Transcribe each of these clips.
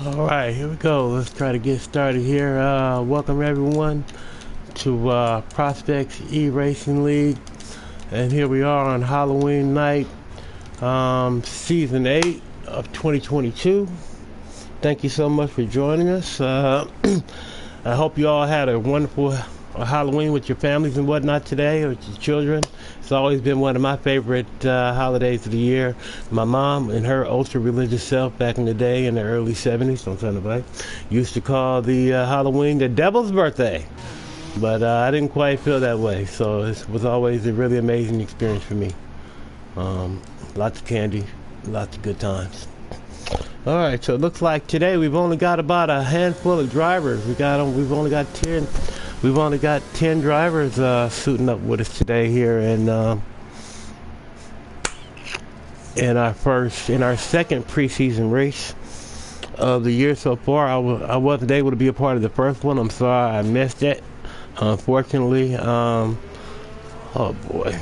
Alright, here we go. Let's try to get started here. Welcome everyone to Prospects E-Racing League. And here we are on Halloween night, Season 8 of 2022. Thank you so much for joining us. I hope you all had a wonderful Halloween with your families and whatnot today, or with your children. It's always been one of my favorite holidays of the year. My mom and her ultra-religious self back in the day, in the early 70s, don't sound like, used to call the Halloween the devil's birthday. But I didn't quite feel that way, so it was always a really amazing experience for me. Lots of candy, lots of good times. Alright, so it looks like today we've only got about a handful of drivers. We've only got 10 drivers suiting up with us today here, and in our second preseason race of the year so far. I wasn't able to be a part of the first one. I'm sorry I missed it, unfortunately. Oh boy,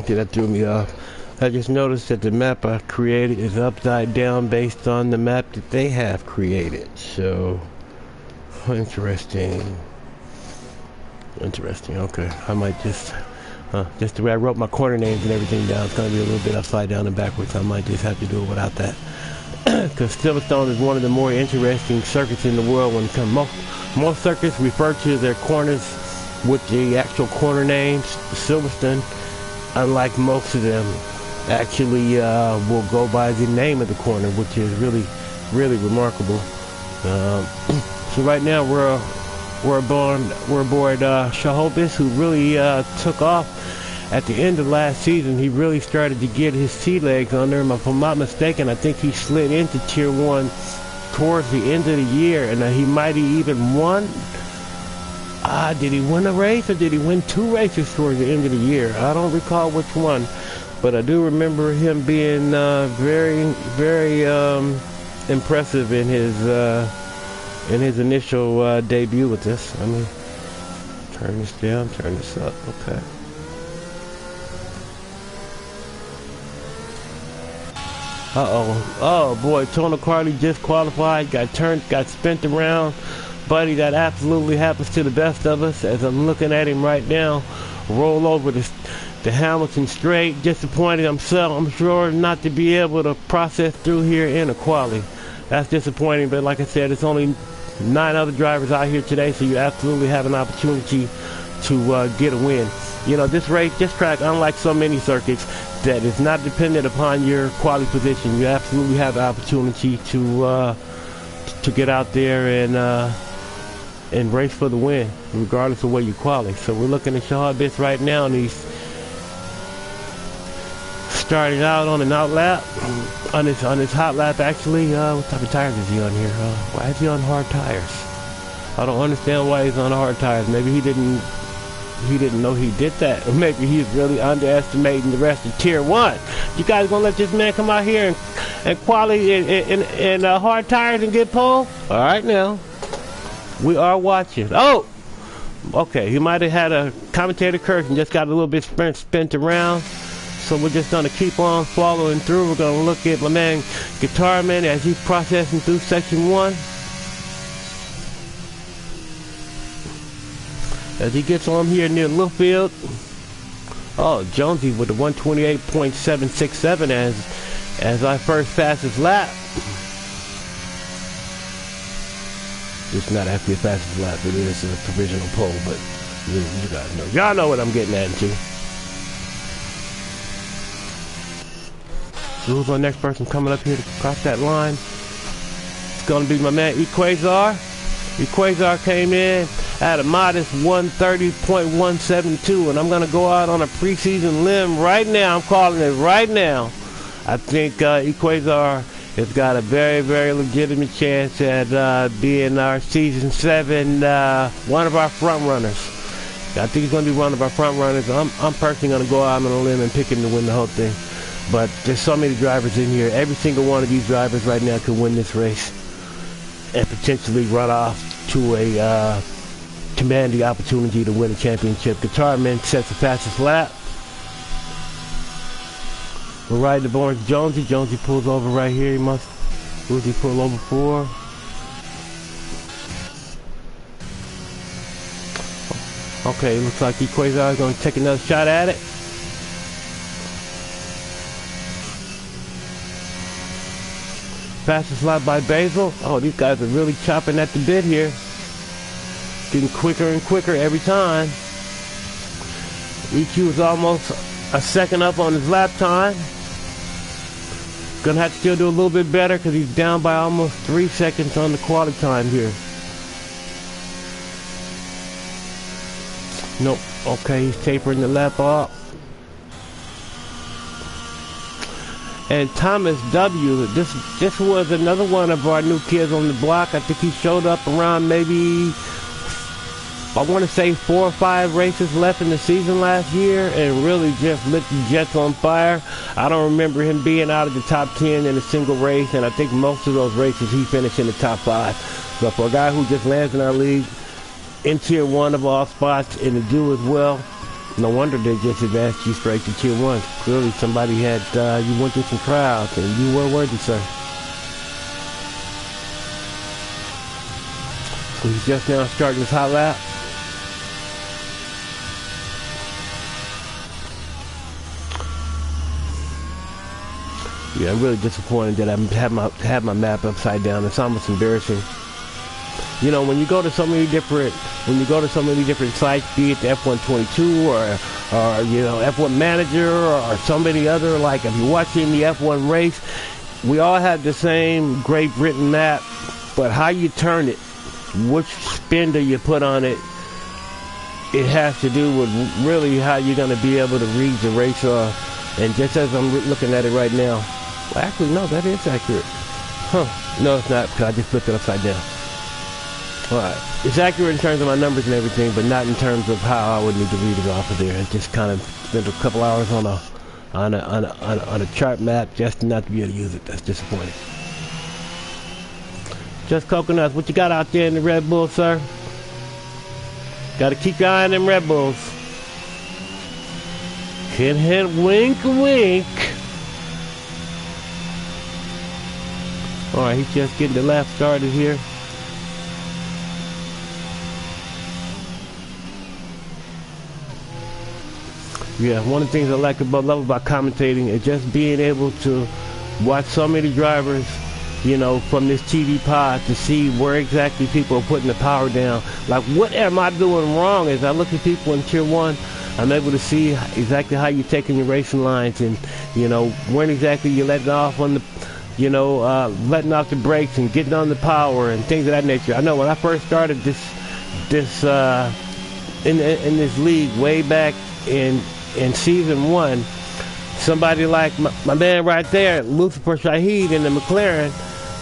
that threw me off. I just noticed that the map I created is upside down based on the map that they have created. So interesting. Okay, I might just the way I wrote my corner names and everything down, it's going to be a little bit upside down and backwards. I might just have to do it without that. Because Silverstone is one of the more interesting circuits in the world. When most circuits refer to their corners with the actual corner names. Silverstone, unlike most of them, actually will go by the name of the corner, which is really, really remarkable. So right now we're aboard Shahobis, who really took off at the end of last season. He really started to get his sea legs under him. If I'm not mistaken, I think he slid into Tier 1 towards the end of the year, and he might have even won. Did he win a race, or did he win 2 races towards the end of the year? I don't recall which one, but I do remember him being very, very impressive in his initial debut with this. Let me turn this down, turn this up. Okay. Oh boy, Tony Quali just qualified, got spent around. Buddy, that absolutely happens to the best of us. As I'm looking at him right now, roll over the Hamilton straight. Disappointed, I'm sure not to be able to process through here in a quali. That's disappointing, but like I said, it's only 9 other drivers out here today, so you absolutely have an opportunity to get a win. You know, this track, unlike so many circuits, that is not dependent upon your quali position. You absolutely have the opportunity to get out there and race for the win, regardless of where you quali. So we're looking at Shahobis right now, and he's starting out on an out lap, on his hot lap actually. What type of tires is he on here? Why is he on hard tires? I don't understand why he's on hard tires. Maybe he didn't know he did that, or maybe he's really underestimating the rest of Tier 1. You guys gonna let this man come out here and quali in hard tires and get pole? All right, now we are watching. Oh, okay, he might have had a commentator curse and just got a little bit spent around. So we're just going to keep on following through. We're going to look at my man Guitar Man as he's processing through Section 1. As he gets on here near Littlefield. Oh, Jonesy with the 128.767 as our first fastest lap. It's not actually a fastest lap. It is a provisional pole, but you guys know. Y'all know what I'm getting at too. So who's our next person coming up here to cross that line? It's going to be my man Equazar. Equazar came in at a modest 130.172, and I'm going to go out on a preseason limb right now. I'm calling it right now. I think Equazar has got a very, very legitimate chance at being our Season 7, one of our front runners. I think he's going to be one of our front runners. I'm personally going to go out on a limb and pick him to win the whole thing. But there's so many drivers in here. Every single one of these drivers right now could win this race and potentially run off to command the opportunity to win a championship. Guitar Man sets the fastest lap. We're riding the board. Jonesy pulls over right here. Who's he pull over for? Okay, looks like Quasar is going to take another shot at it. Fastest lap by Basil. Oh, these guys are really chopping at the bit here. Getting quicker and quicker every time. EQ is almost a second up on his lap time. Gonna have to still do a little bit better because he's down by almost 3 seconds on the quali time here. Nope. Okay, he's tapering the lap off. And Thomas W. This was another one of our new kids on the block. I think he showed up around maybe, I want to say 4 or 5 races left in the season last year and really just lit the Jets on fire. I don't remember him being out of the top 10 in a single race, and I think most of those races he finished in the top 5. So for a guy who just lands in our league in Tier 1 of all spots and to do as well, no wonder they just advanced you straight to Tier 1. Clearly somebody had, you went through some trials and you were worthy, sir. So he's just now starting his hot lap. Yeah, I'm really disappointed that I have my map upside down. It's almost embarrassing. You know, when you go to so many different sites, be it the F122 or you know, F1 Manager or so many other, like if you're watching the F1 race, we all have the same Great Britain map, but how you turn it, which spindle you put on it, it has to do with really how you're going to be able to read the race. And just as I'm looking at it right now, well, actually, no, that is accurate. Huh. No, it's not, because I just flipped it upside down. Alright. It's accurate in terms of my numbers and everything, but not in terms of how I would need to read it off of there. It just kind of spent a couple hours on a chart map just not to be able to use it. That's disappointing. Just Coconuts, what you got out there in the Red Bull, sir? Gotta keep your eye on them Red Bulls. Hit, hit, wink, wink. Alright, he's just getting the lap started here. Yeah, one of the things I love about commentating is just being able to watch so many drivers, you know, from this TV pod to see where exactly people are putting the power down. Like, what am I doing wrong? As I look at people in Tier 1, I'm able to see exactly how you're taking your racing lines and, you know, when exactly you're letting off on the, you know, letting off the brakes and getting on the power and things of that nature. I know when I first started in this league way back in season 1, somebody like my man right there, Lucifer Shahid in the McLaren,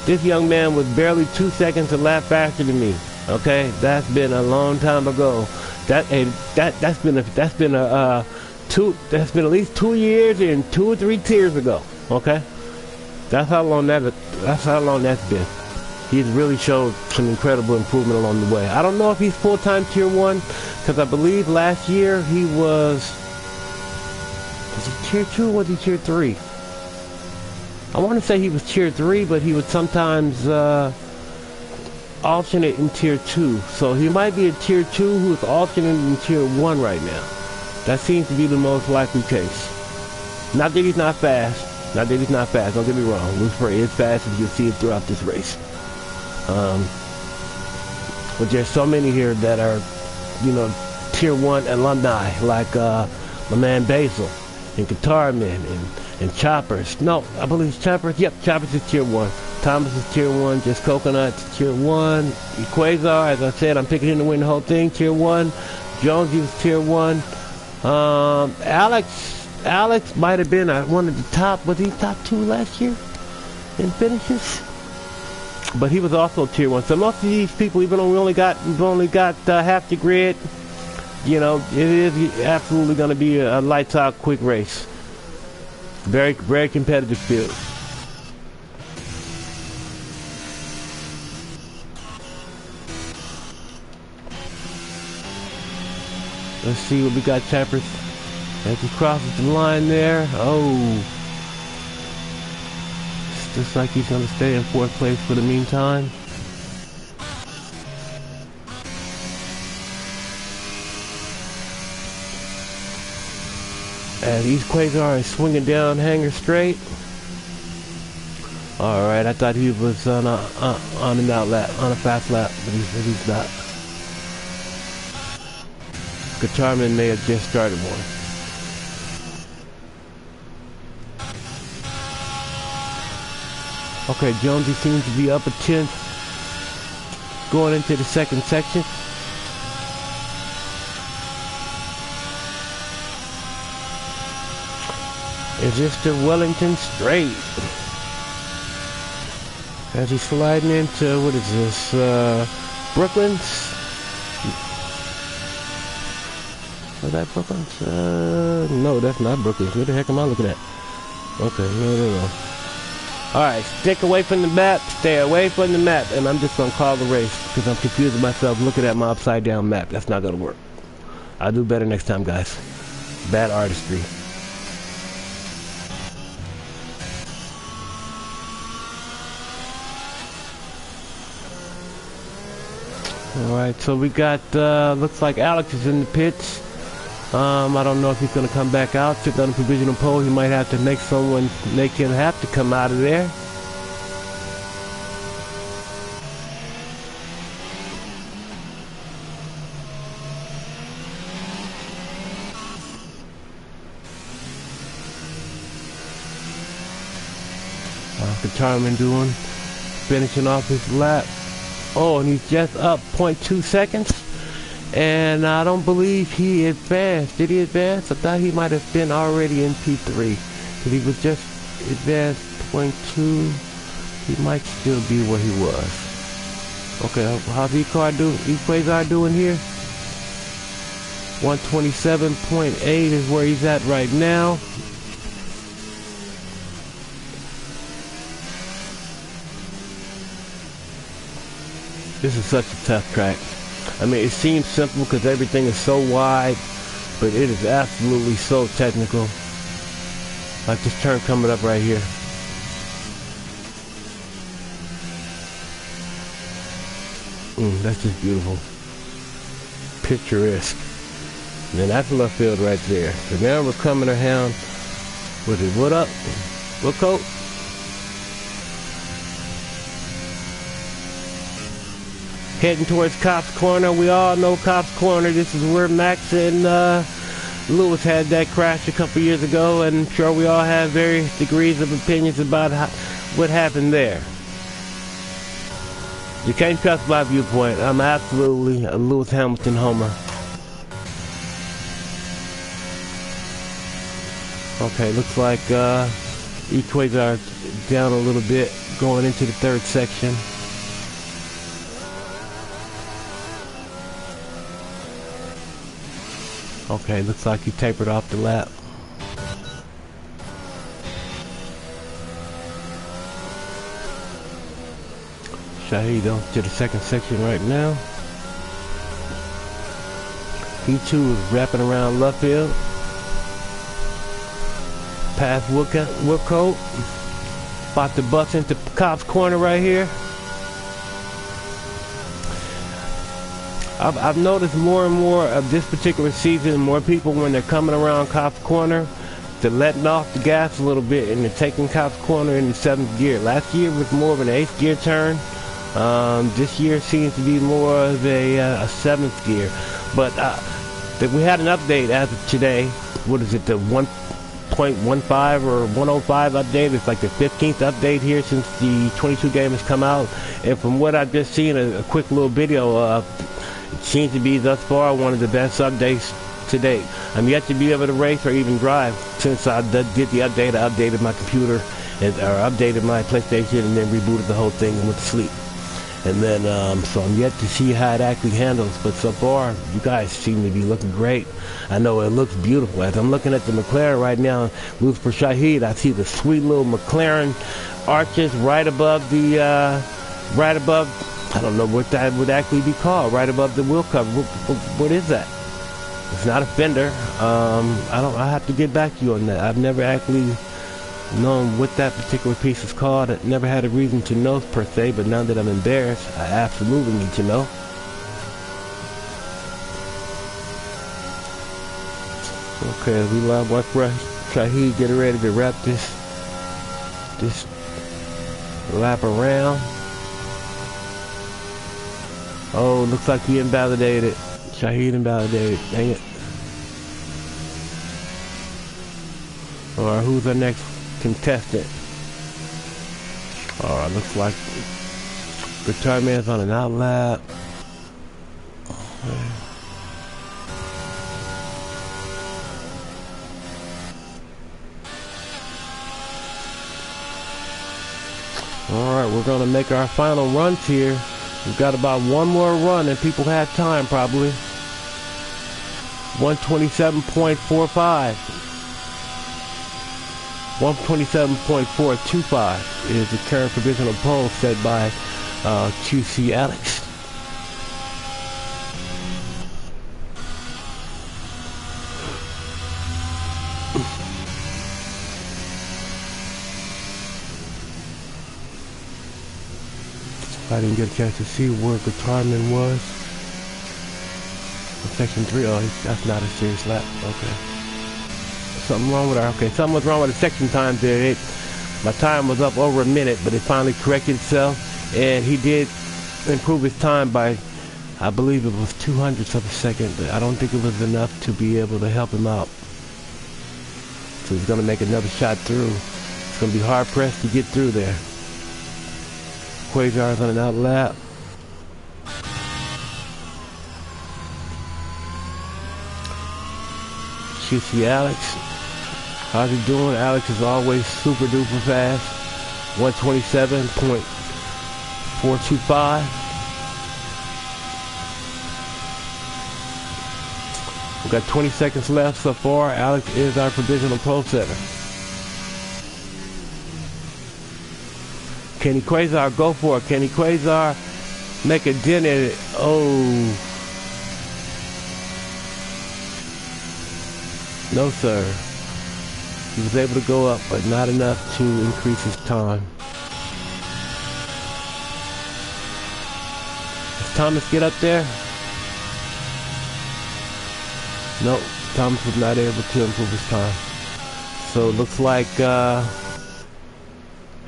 this young man was barely 2 seconds a lap faster than me. Okay, that's been a long time ago. That's been at least 2 years and 2 or 3 tiers ago. Okay, that's how long that's been. He's really showed some incredible improvement along the way. I don't know if he's full-time Tier 1, because I believe last year he was he Tier 2 or was he Tier 3? I want to say he was Tier 3, but he would sometimes alternate in Tier 2. So he might be a Tier 2 who's alternating in Tier 1 right now. That seems to be the most likely case. Not that he's not fast. Don't get me wrong. Lucifer is fast, as you'll see it throughout this race. But there's so many here that are, you know, Tier 1 alumni, like my man Basil and Guitar Man and Choppers. No, I believe it's Choppers. Yep, Choppers is Tier 1. Thomas is Tier 1. Just Coconuts, Tier 1. Quasar, as I said, I'm picking him to win the whole thing, Tier 1. Jonesy was Tier 1. Alex might have been one of the top. Was he top 2 last year in finishes? But he was also Tier 1. So most of these people, even though we've only got half the grid, you know, it is absolutely going to be a lights out quick race. Very, very competitive field. Let's see what we got, Chappers. As he crosses the line there. Oh. It's just like he's going to stay in 4th place for the meantime. As East Quasar is swinging down hanger straight. Alright, I thought he was on an out lap, on a fast lap, but he's not. Guitarman may have just started one. Okay, Jonesy seems to be up a 10th going into the second section. Is this the Wellington Straight? As he's sliding into, what is this, Brooklyn's? Is that Brooklyn's? No, that's not Brooklyn's. What the heck am I looking at? Okay, no. Alright, stick away from the map, stay away from the map, and I'm just gonna call the race, because I'm confusing myself looking at my upside down map. That's not gonna work. I'll do better next time, guys. Bad artistry. Alright, so we got, looks like Alex is in the pits. I don't know if he's going to come back out. Sit on the provisional pole. He might have to make him have to come out of there. Guitarman doing, finishing off his lap. Oh, and he's just up 0.2 seconds. And I don't believe he advanced. Did he advance? I thought he might have been already in P3. Because he was just advanced 0.2. He might still be where he was. Okay, how's Equazar doing here? 127.8 is where he's at right now. This is such a tough track. I mean, it seems simple because everything is so wide, but it is absolutely so technical. Like this turn coming up right here. That's just beautiful. Picturesque. And that's left field right there. So now we're coming around with it. What up? What coat? Heading towards Cops Corner. We all know Cops Corner. This is where Max and Lewis had that crash a couple years ago, and I'm sure we all have various degrees of opinions about what happened there. You can't trust my viewpoint. I'm absolutely a Lewis Hamilton homer. Okay, looks like Equazar down a little bit going into the third section. Okay, looks like he tapered off the lap. Shahid on to the second section right now. He too is wrapping around left field. Past Woodcote. About to bust into Cops Corner right here. I've noticed more and more of this particular season, more people when they're coming around Cops Corner, they're letting off the gas a little bit and they're taking Cops Corner in the 7th gear. Last year was more of an 8th gear turn. This year seems to be more of a 7th gear. But we had an update as of today. What is it, the 1.15 or 105 update? It's like the 15th update here since the 22 game has come out. And from what I've just seen, a quick little video, it seems to be thus far one of the best updates to date. I'm yet to be able to race or even drive. Since I did the update, I updated my computer or updated my PlayStation and then rebooted the whole thing and went to sleep. And then, so I'm yet to see how it actually handles. But so far, you guys seem to be looking great. I know it looks beautiful. As I'm looking at the McLaren right now, Luz for Shahid, I see the sweet little McLaren arches right above the, I don't know what that would actually be called, right above the wheel cover. What is that? It's not a fender. I have to get back to you on that. I've never actually known what that particular piece is called. I never had a reason to know per se, but now that I'm embarrassed, I absolutely need to know. Okay, we love watch Shahid getting ready to wrap this lap around. Oh, looks like he invalidated. Shahid invalidated. Dang it. Alright, who's our next contestant? Alright, looks like Guitar Man's on an out lap. Alright, we're gonna make our final runs here. We've got about one more run and people have time probably. 127.45. 127.425 is the current provisional pole set by QC Alex. I didn't get a chance to see where Guitarman was. In section 3, oh, that's not a serious lap. Okay. Something wrong with our, okay, something was wrong with the section times there. My time was up over a minute, but it finally corrected itself. And he did improve his time by, I believe it was 200ths of a second, but I don't think it was enough to be able to help him out. So he's going to make another shot through. It's going to be hard pressed to get through there. Quasar's on an out lap. QC Alex. How's he doing? Alex is always super duper fast. 127.425. We've got 20 seconds left so far. Alex is our provisional pole setter. Kenny Quasar, go for it. Kenny Quasar, make a dent in it. Oh. No, sir. He was able to go up, but not enough to increase his time. Does Thomas get up there? Nope. Thomas was not able to improve his time. So it looks like,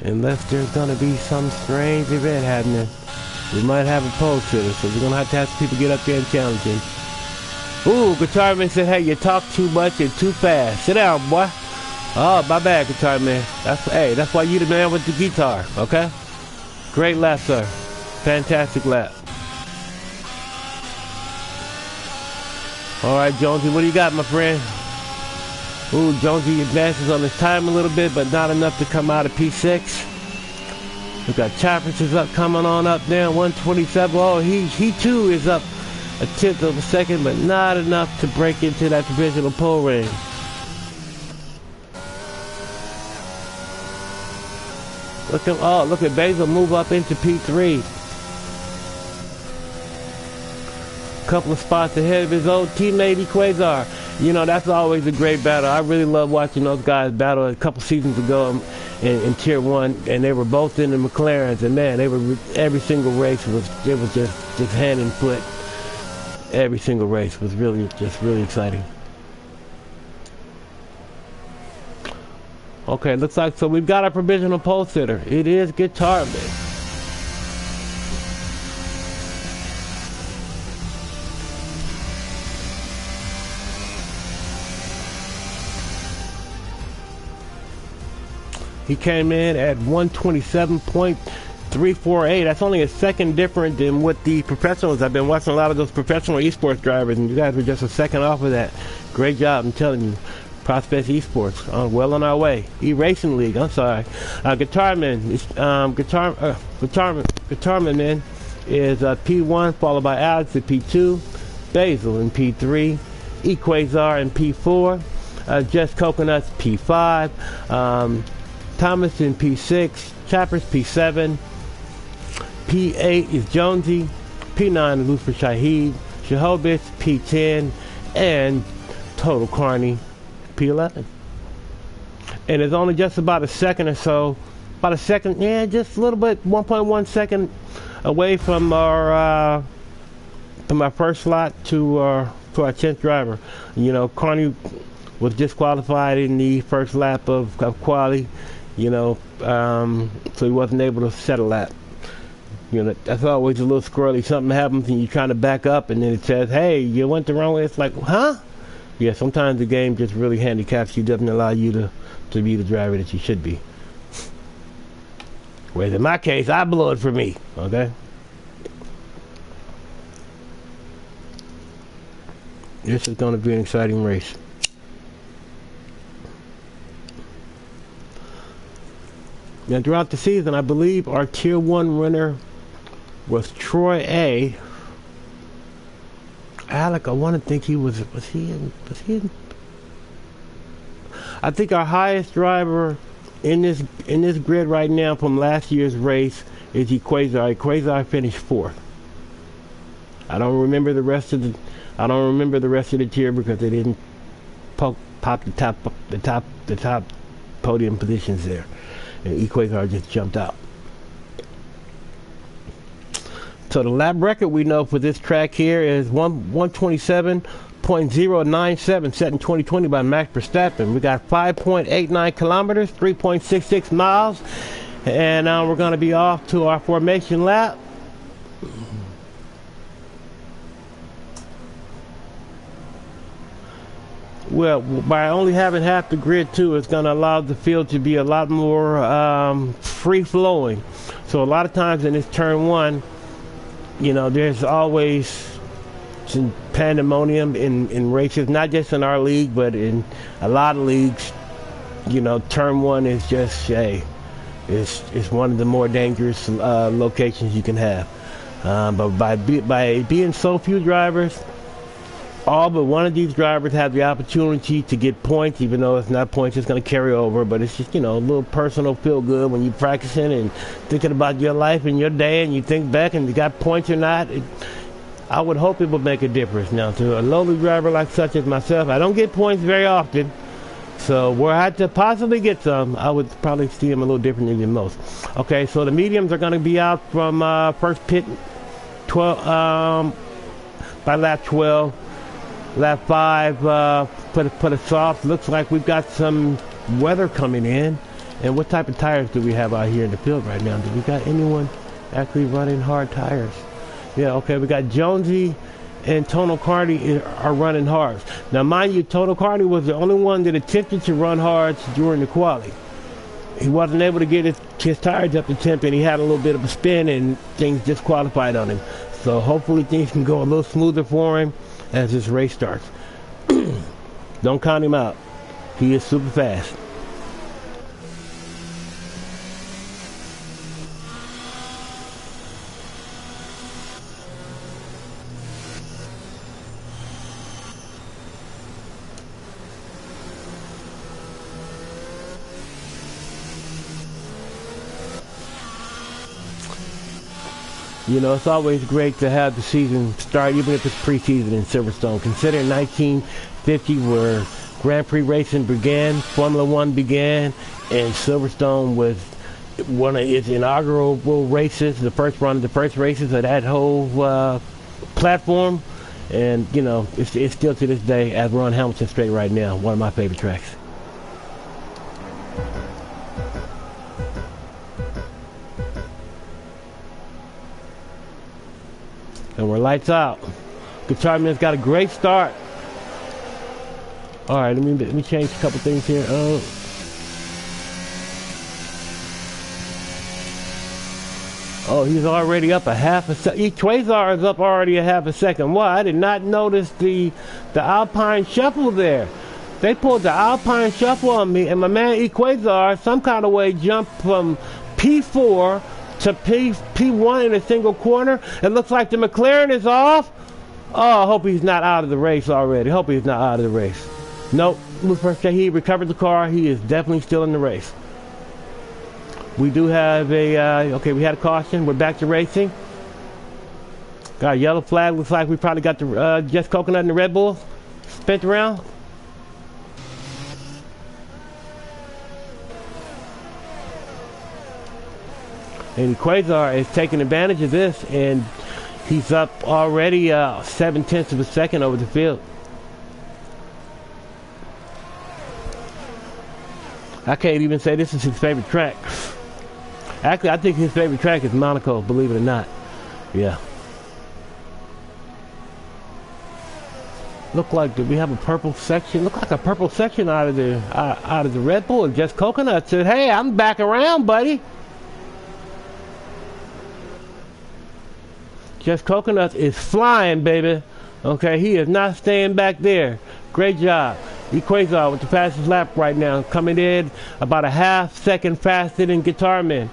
unless there's gonna be some strange event happening, we might have a pole sitter, so we're gonna have to have people get up there and challenge him. Ooh, Guitar Man said, hey, you talk too much and too fast. Sit down, boy. Oh, my bad, Guitar Man. That's why you the man with the guitar, okay? Great lap, sir. Fantastic lap. All right, Jonesy, what do you got, my friend? Ooh, Jonesy advances on his time a little bit, but not enough to come out of P6. We've got Choppers is up, coming on up there, 127. Oh, he too is up a tenth of a second, but not enough to break into that provisional pole range. Look at Basil move up into P3. Couple of spots ahead of his old teammate Quasar. You know, that's always a great battle. I really love watching those guys battle. A couple seasons ago in Tier 1, and they were both in the McLarens, and man, every single race was just hand and foot. Every single race was really exciting. Okay, looks like, so we've got our provisional pole sitter. It is Guitar Man. He came in at 127.348. That's only a second different than what the professionals. I've been watching a lot of those professional esports drivers, and you guys were just a second off of that. Great job, I'm telling you. Prospect Esports, well on our way. E-Racing League, I'm sorry. Guitarman man is P1, followed by Alex at P2, Basil in P3, Quasar in P4, Just Coconuts P5, Thomas in P6, Choppers P7, P8 is Jonesy, P9 is Lucifer Shahid, Shahobis P10, and Total Carney P11. And it's only just about a second or so, just a little bit, 1.1 second away from our first slot to our 10th driver. You know, Carney was disqualified in the first lap of Quali, you know, so he wasn't able to set a lap. You know, that's always a little squirrely. Something happens and you're trying to back up and then it says, hey, you went the wrong way. It's like, huh? Yeah, sometimes the game just really handicaps you, doesn't allow you to be the driver that you should be. Whereas in my case, I blow it for me, okay? This is going to be an exciting race. Now, throughout the season, I believe our Tier 1 winner was Troy A. Alec, I want to think he was he in? I think our highest driver in this grid right now from last year's race is Equazar. Equazar finished 4th. I don't remember the rest of the tier because they didn't pop the top podium positions there. And Equazar just jumped out. So the lap record we know for this track here is 127.097 set in 2020 by Max Verstappen. We got 5.89 kilometers, 3.66 miles, and now we're going to be off to our formation lap. Well, by only having half the grid too, it's going to allow the field to be a lot more free-flowing. So a lot of times in this turn 1, you know, there's always some pandemonium in races, not just in our league, but in a lot of leagues. You know, turn 1 is just it's one of the more dangerous locations you can have. But by being so few drivers, all but one of these drivers have the opportunity to get points, even though it's not points it's going to carry over, but it's just, you know, a little personal feel good when you're practicing and thinking about your life and your day, and you think back and you got points or not. I would hope it would make a difference. Now, to a lowly driver like such as myself, I don't get points very often, so where I had to possibly get some, I would probably see them a little differently than most. Okay, so the mediums are going to be out from first pit 12 by lap 12. Lap 5 put a soft. Looks like we've got some weather coming in. And what type of tires do we have out here in the field right now? Do we got anyone actually running hard tires? Yeah, okay, we got Jonesy and Tono Cardi are running hards. Now, mind you, Tono Cardi was the only one that attempted to run hards during the quali. He wasn't able to get his tires up to temp, and he had a little bit of a spin, and things disqualified on him. So hopefully things can go a little smoother for him as this race starts. Don't count him out. He is super fast. You know, it's always great to have the season start, even if it's preseason in Silverstone. Consider 1950, where Grand Prix racing began, Formula One began, and Silverstone was one of its inaugural races, the first races of that whole platform. And, you know, it's still to this day, as we're on Hamilton Straight right now, one of my favorite tracks. And we're lights out. Guitar Man's got a great start. All right, let me change a couple things here. Oh, he's already up a half a second. Quasar is up already a half a second. Wow, I did not notice the Alpine Shuffle there. They pulled the Alpine Shuffle on me, and my man Equazar some kind of way jumped from P4 to P1 in a single corner. It looks like the McLaren is off. Oh, I hope he's not out of the race already. Hope he's not out of the race. Nope. He recovered the car. He is definitely still in the race. We do have okay, we had a caution. We're back to racing. Got a yellow flag. Looks like we probably got the Just Coconut and the Red Bull spent around. And Quasar is taking advantage of this, and he's up already 0.7 of a second over the field. I can't even say this is his favorite track. Actually, I think his favorite track is Monaco, believe it or not. Yeah. Look like, do we have a purple section? Look like a purple section out of the Red Bull. And Just Coconut said, hey, I'm back around, buddy. Just Coconut is flying, baby. Okay, he is not staying back there. Great job. Equazar with the fastest lap right now. Coming in about a half second faster than Guitar Man.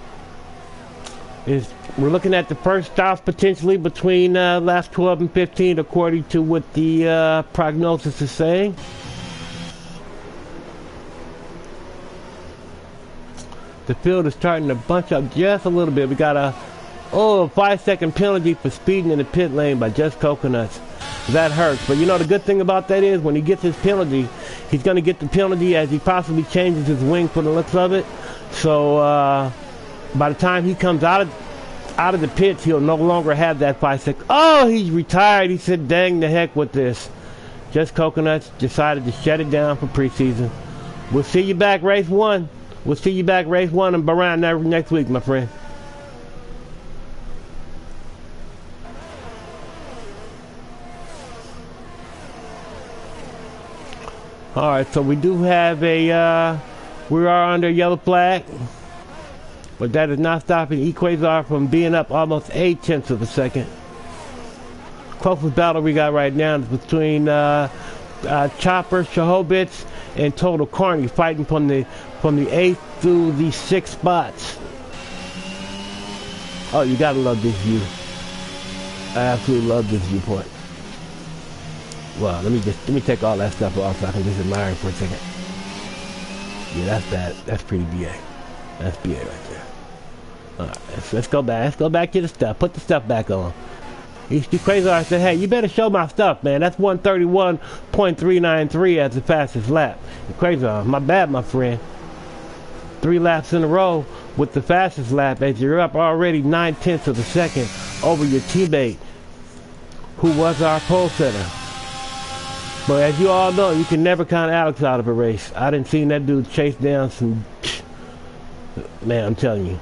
We're looking at the first stop potentially between laps 12 and 15 according to what the prognosis is saying. The field is starting to bunch up just a little bit. We got a 5-second penalty for speeding in the pit lane by Just Coconuts. That hurts. But you know the good thing about that is when he gets his penalty, he's going to get the penalty as he possibly changes his wing for the looks of it. So by the time he comes out of the pits, he'll no longer have that 5 seconds. Oh, he's retired. He said, dang the heck with this. Just Coconuts decided to shut it down for preseason. We'll see you back race 1. We'll see you back race 1 and around next week, my friend. Alright, so we do have we are under yellow flag. But that is not stopping Equazar from being up almost 0.8 of a second. Closest battle we got right now is between Chopper, Shahobitz, and Total Carney fighting from the 8th through the 6th spots. Oh, you gotta love this view. I absolutely love this viewpoint. Well, let me take all that stuff off so I can just admire it for a second. Yeah, that's bad. That's pretty BA. That's BA right there. Alright, let's go back. Let's go back to the stuff. Put the stuff back on. Equazar said, hey, you better show my stuff, man. That's 131.393 as the fastest lap. Equazar, my bad, my friend. 3 laps in a row with the fastest lap as you're up already 0.9 of a second over your teammate who was our pole setter. But as you all know, you can never count Alex out of a race. I didn't see that dude chase down some... Man, I'm telling you.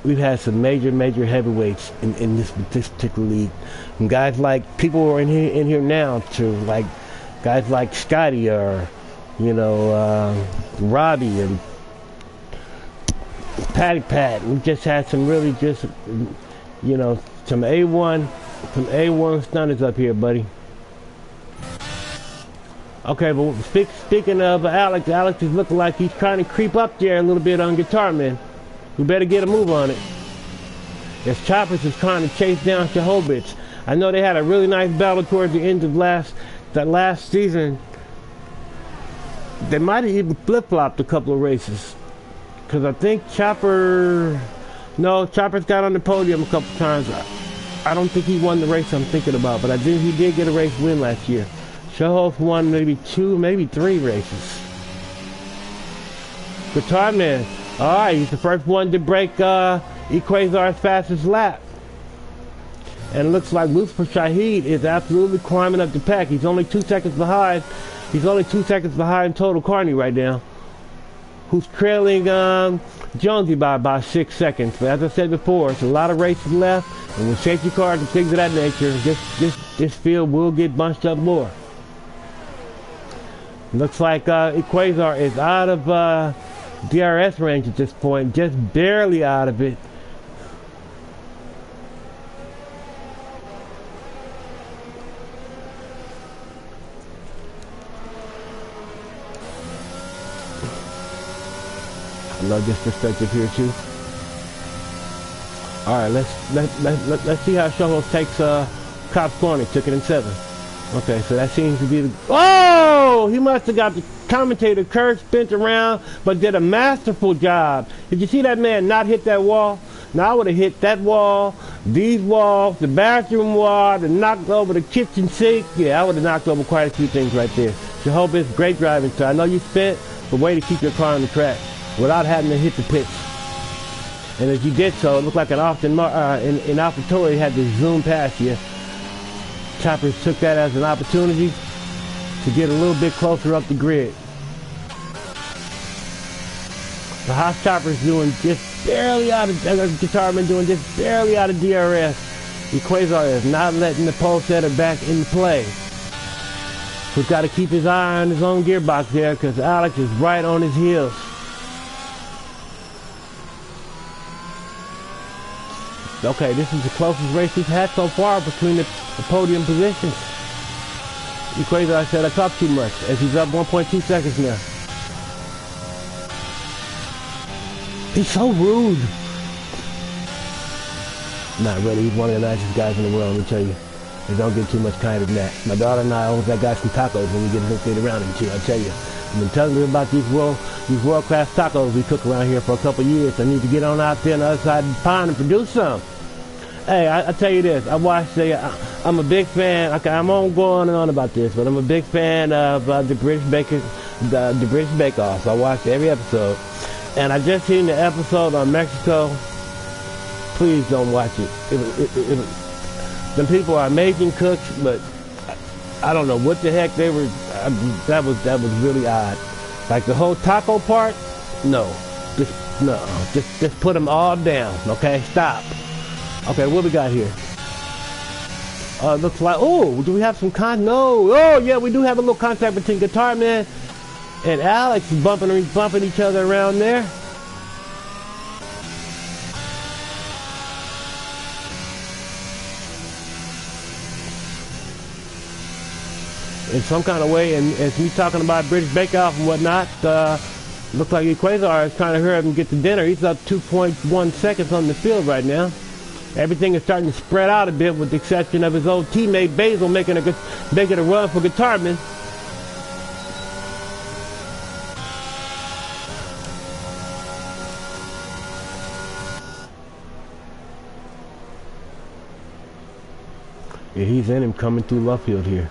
We've had some major heavyweights in this particular league. And guys like... People who are in here now to like... Guys like Scotty or... You know, Robbie and... Patty Pat. We just had some really just... You know, some A1... Some A1 stunners up here, buddy. Okay, but speaking of Alex is looking like he's trying to creep up there a little bit on Guitar Man. We better get a move on it. As Choppers is trying to chase down Shahobitz. I know they had a really nice battle towards the end of that last season. They might have even flip-flopped a couple of races. Because I think Chopper's got on the podium a couple times. I don't think he won the race I'm thinking about, but I think he did get a race win last year. Shahov won maybe 2, maybe 3 races. Guitar Man. Alright, he's the first one to break Equazar's fastest lap. And it looks like Lucifer Shahid is absolutely climbing up the pack. He's only 2 seconds behind. He's only 2 seconds behind Total Carney right now. Who's trailing Jonesy by about 6 seconds. But as I said before, it's a lot of races left. And with safety cars and things of that nature, this field will get bunched up more. Looks like Equazar is out of DRS range at this point, just barely out of it. I love this perspective here too. All right, let's see how Shomos takes Cops Corner. Took it in 7. Okay, so that seems to be the... Oh! He must have got the commentator curve spent around, but did a masterful job. Did you see that man not hit that wall? Now I would have hit that wall, these walls, the bathroom wall, and knocked over the kitchen sink. Yeah, I would have knocked over quite a few things right there. So I hope it's great driving, sir. I know you spent, but way to keep your car on the track without having to hit the pits. And as you did so, it looked like an AlphaTauri had to zoom past you. Choppers took that as an opportunity to get a little bit closer up the grid. The Haas Chopper's doing just barely out of, Guitarman doing just barely out of DRS. Quasar is not letting the pole setter back into play. He's got to keep his eye on his own gearbox there because Alex is right on his heels. Okay, this is the closest race he's had so far between the podium positions. Quasar, I said I talk too much as he's up 1.2 seconds now. He's so rude. Not really. He's one of the nicest guys in the world, let me tell you. And don't get too much kinder than that. My daughter and I always got guys some tacos when we get hooked around him too, I tell you. I've been telling you about these world-class tacos we cook around here for a couple years. I need to get on out there on the other side of the pond and produce some. Hey, I tell you this. I'm a big fan. Okay, I won't go on and on about this, but I'm a big fan of the British Bake Off. So I watched every episode. And I just seen the episode on Mexico. Please don't watch it. Them people are amazing cooks, but I don't know what the heck they were. That was really odd. Like the whole taco part, no, just put them all down. Okay, stop. Okay, what we got here? Looks like, oh, do we have some no? Oh yeah, we do have a little contact between Guitar Man and Alex bumping each other around there. In some kind of way, and as me talking about British Bake Off and whatnot, looks like Quasar is trying to hurry up and get to dinner. He's up 2.1 seconds on the field right now. Everything is starting to spread out a bit, with the exception of his old teammate Basil making a run for Guitarman. Yeah, he's in him coming through Luffield here.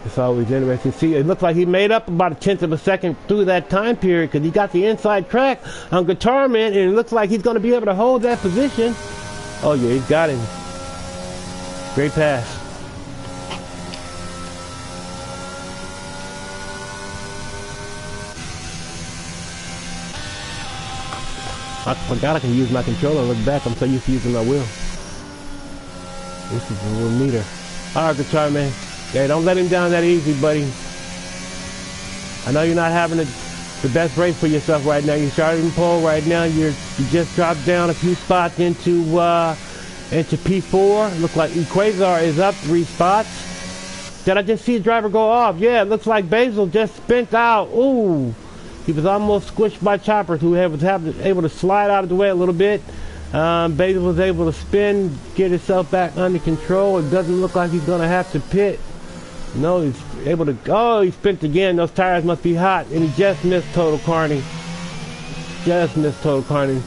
It's always interesting to see. It looks like he made up about a tenth of a second through that time period because he got the inside track on Guitarman, and it looks like he's going to be able to hold that position. Oh yeah, he's got him. Great pass. I forgot I can use my controller and look back. I'm so used to using my wheel. This is a little neater. All right, Guitarman. Hey, don't let him down that easy, buddy. I know you're not having the best race for yourself right now. You're starting pole right now. You just dropped down a few spots into P4. Look like Quasar is up 3 spots. Did I just see the driver go off? Yeah, it looks like Basil just spent out. Ooh, he was almost squished by Choppers, who was able to slide out of the way a little bit. Basil was able to spin, get himself back under control. It doesn't look like he's going to have to pit. No, he's able to. Oh, he spent again. Those tires must be hot, and he just missed total carney. Just missed total carney.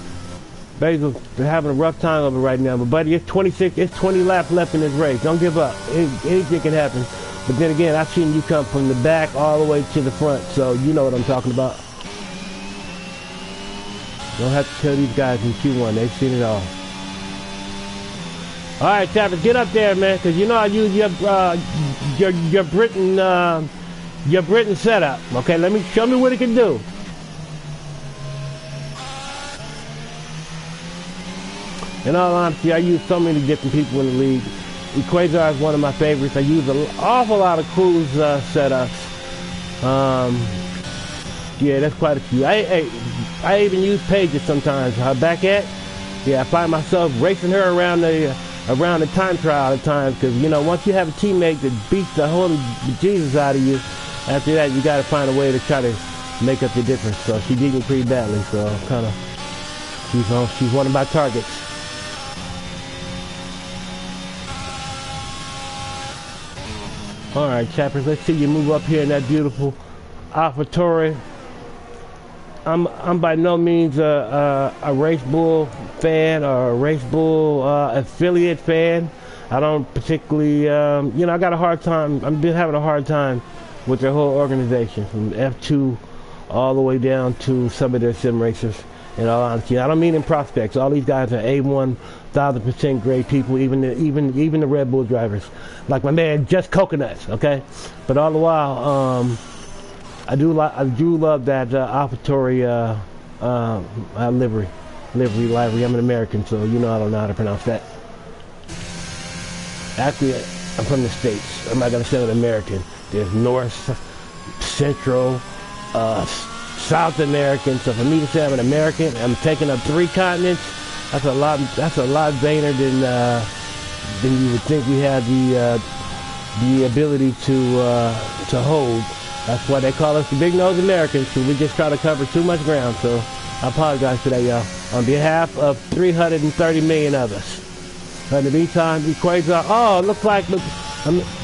Basil's having a rough time of it right now, but buddy, it's 26. It's 20 laps left in this race. Don't give up. Anything can happen. But then again, I've seen you come from the back all the way to the front, so you know what I'm talking about. Don't have to tell these guys in Q1. They've seen it all. All right, Travis, get up there, man, because you know I use your Britain setup. Okay, show me what it can do. In all honesty, I use so many different people in the league. Quasar is one of my favorites. I use an awful lot of Cruise setups. Yeah, that's quite a few. I even use Pages sometimes. Back at, yeah, I find myself racing her around the time trial at times, because you know, once you have a teammate that beats the holy Jesus out of you, after that you got to find a way to try to make up the difference. So she beat me pretty badly, so she's one of my targets. All right, Chappers, let's see you move up here in that beautiful AlphaTauri. I'm by no means a Race Bull fan or a Race Bull affiliate fan. I don't particularly, you know, I got a hard time. I've been having a hard time with their whole organization, from F2 all the way down to some of their sim racers. In all honesty, I don't mean in prospects. All these guys are A1, 1,000% great people. Even the Red Bull drivers, like my man Just Coconuts. Okay, but all the while, I do love that AlphaTauri livery. I'm an American, so you know I don't know how to pronounce that. Actually, I'm from the States. I'm not gonna say I'm American. There's North, Central, South American. So for me to say I'm an American, I'm taking up 3 continents. That's a lot vainer than you would think we had the ability to hold. That's why they call us the Big Nose Americans, because we just try to cover too much ground. So I apologize for that, y'all. On behalf of 330 million of us. But in the meantime, the Quasar, oh, it looks like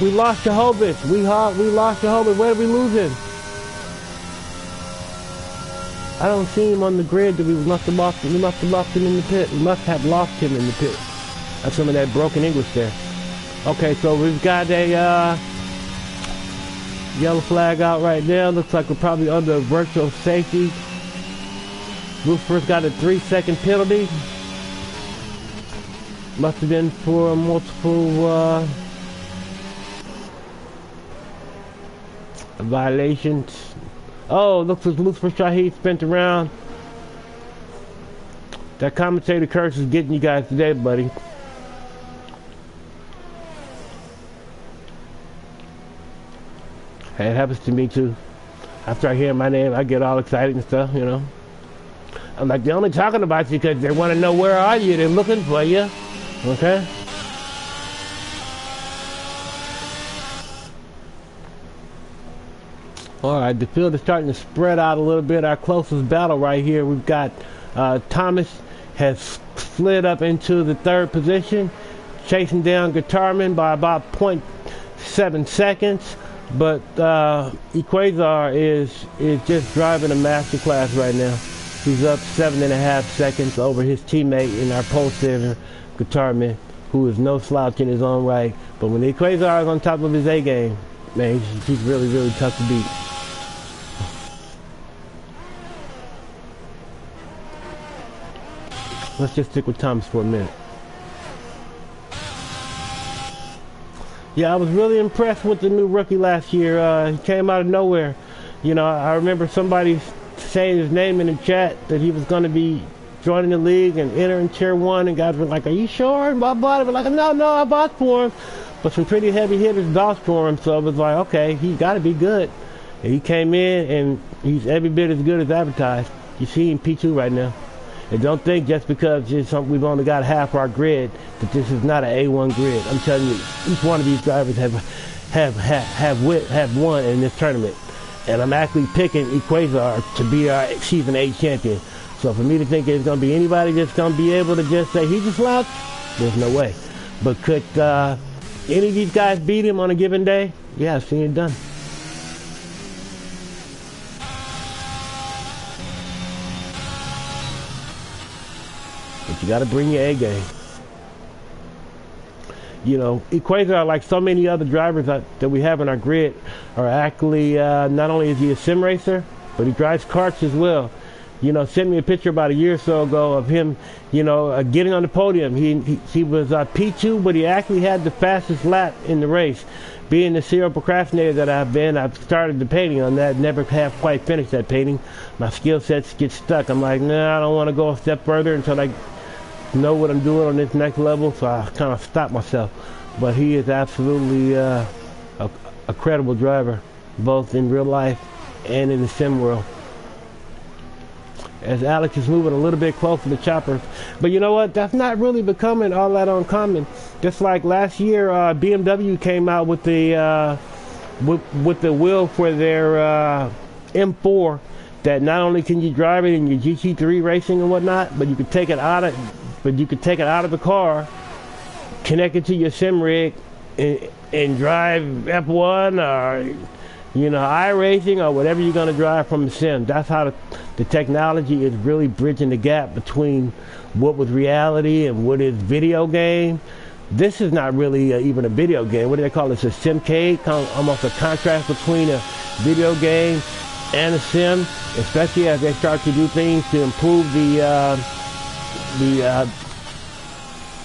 we lost Jehovah's. We lost Jehovah's. Where did we lose him? I don't see him on the grid. We must have lost him in the pit. We must have lost him in the pit. That's some of that broken English there. Okay, so we've got a yellow flag out right now. Looks like we're probably under virtual safety. Lucifer's got a 3-second penalty. Must have been for multiple violations. Oh, looks like Lucifer Shahid spent around. That commentator curse is getting you guys today, buddy. Hey, it happens to me too. After I hear my name, I get all excited and stuff, you know. I'm like, they're only talking about you because they want to know where are you. They're looking for you. Okay? Alright, the field is starting to spread out a little bit. Our closest battle right here, we've got Thomas has slid up into the 3rd position, chasing down Guitarman by about 0.7 seconds. But Equazar is just driving a masterclass right now. He's up 7.5 seconds over his teammate in our pole sitter, Guitarman, who is no slouch in his own right. But when Equazar is on top of his A game, man, he's really, really tough to beat. Let's just stick with Thomas for a minute. Yeah, I was really impressed with the new rookie last year. He came out of nowhere. You know, I remember somebody saying his name in the chat that he was going to be joining the league and entering Tier 1, and guys were like, are you sure? And blah, blah, blah. Like, no, I bought for him. But some pretty heavy hitters vouched for him, so I was like, okay, he's got to be good. And he came in, and he's every bit as good as advertised. You see him P2 right now. And don't think just because we've only got half our grid that this is not an A1 grid. I'm telling you, each one of these drivers have won in this tournament. And I'm actually picking Equazar to be our season 8 champion. So for me to think there's going to be anybody that's going to be able to just say he's a slouch, there's no way. But could any of these guys beat him on a given day? Yeah, I've seen it done. But you got to bring your A game. You know, Equazar, like so many other drivers that we have in our grid, are actually, not only is he a sim racer, but he drives karts as well. You know, sent me a picture about a year or so ago of him, you know, getting on the podium. He was P2, but he actually had the fastest lap in the race. Being the serial procrastinator that I've been, I've started the painting on that, never have quite finished that painting. My skill sets get stuck. I'm like, nah, I don't want to go a step further until I know what I'm doing on this next level, so I kind of stopped myself. But he is absolutely a credible driver, both in real life and in the sim world. As Alex is moving a little bit closer to Chopper. But you know what? That's not really becoming all that uncommon. Just like last year, BMW came out with the wheel for their M4 that not only can you drive it in your GT3 racing and whatnot, but you can take it out of the car, connect it to your sim rig, and drive F1 or, you know, iRacing or whatever you're going to drive from the sim. That's how the technology is really bridging the gap between what was reality and what is video game. This is not really even a video game. What do they call this? A simcade, almost a contrast between a video game and a sim, especially as they start to do things to improve the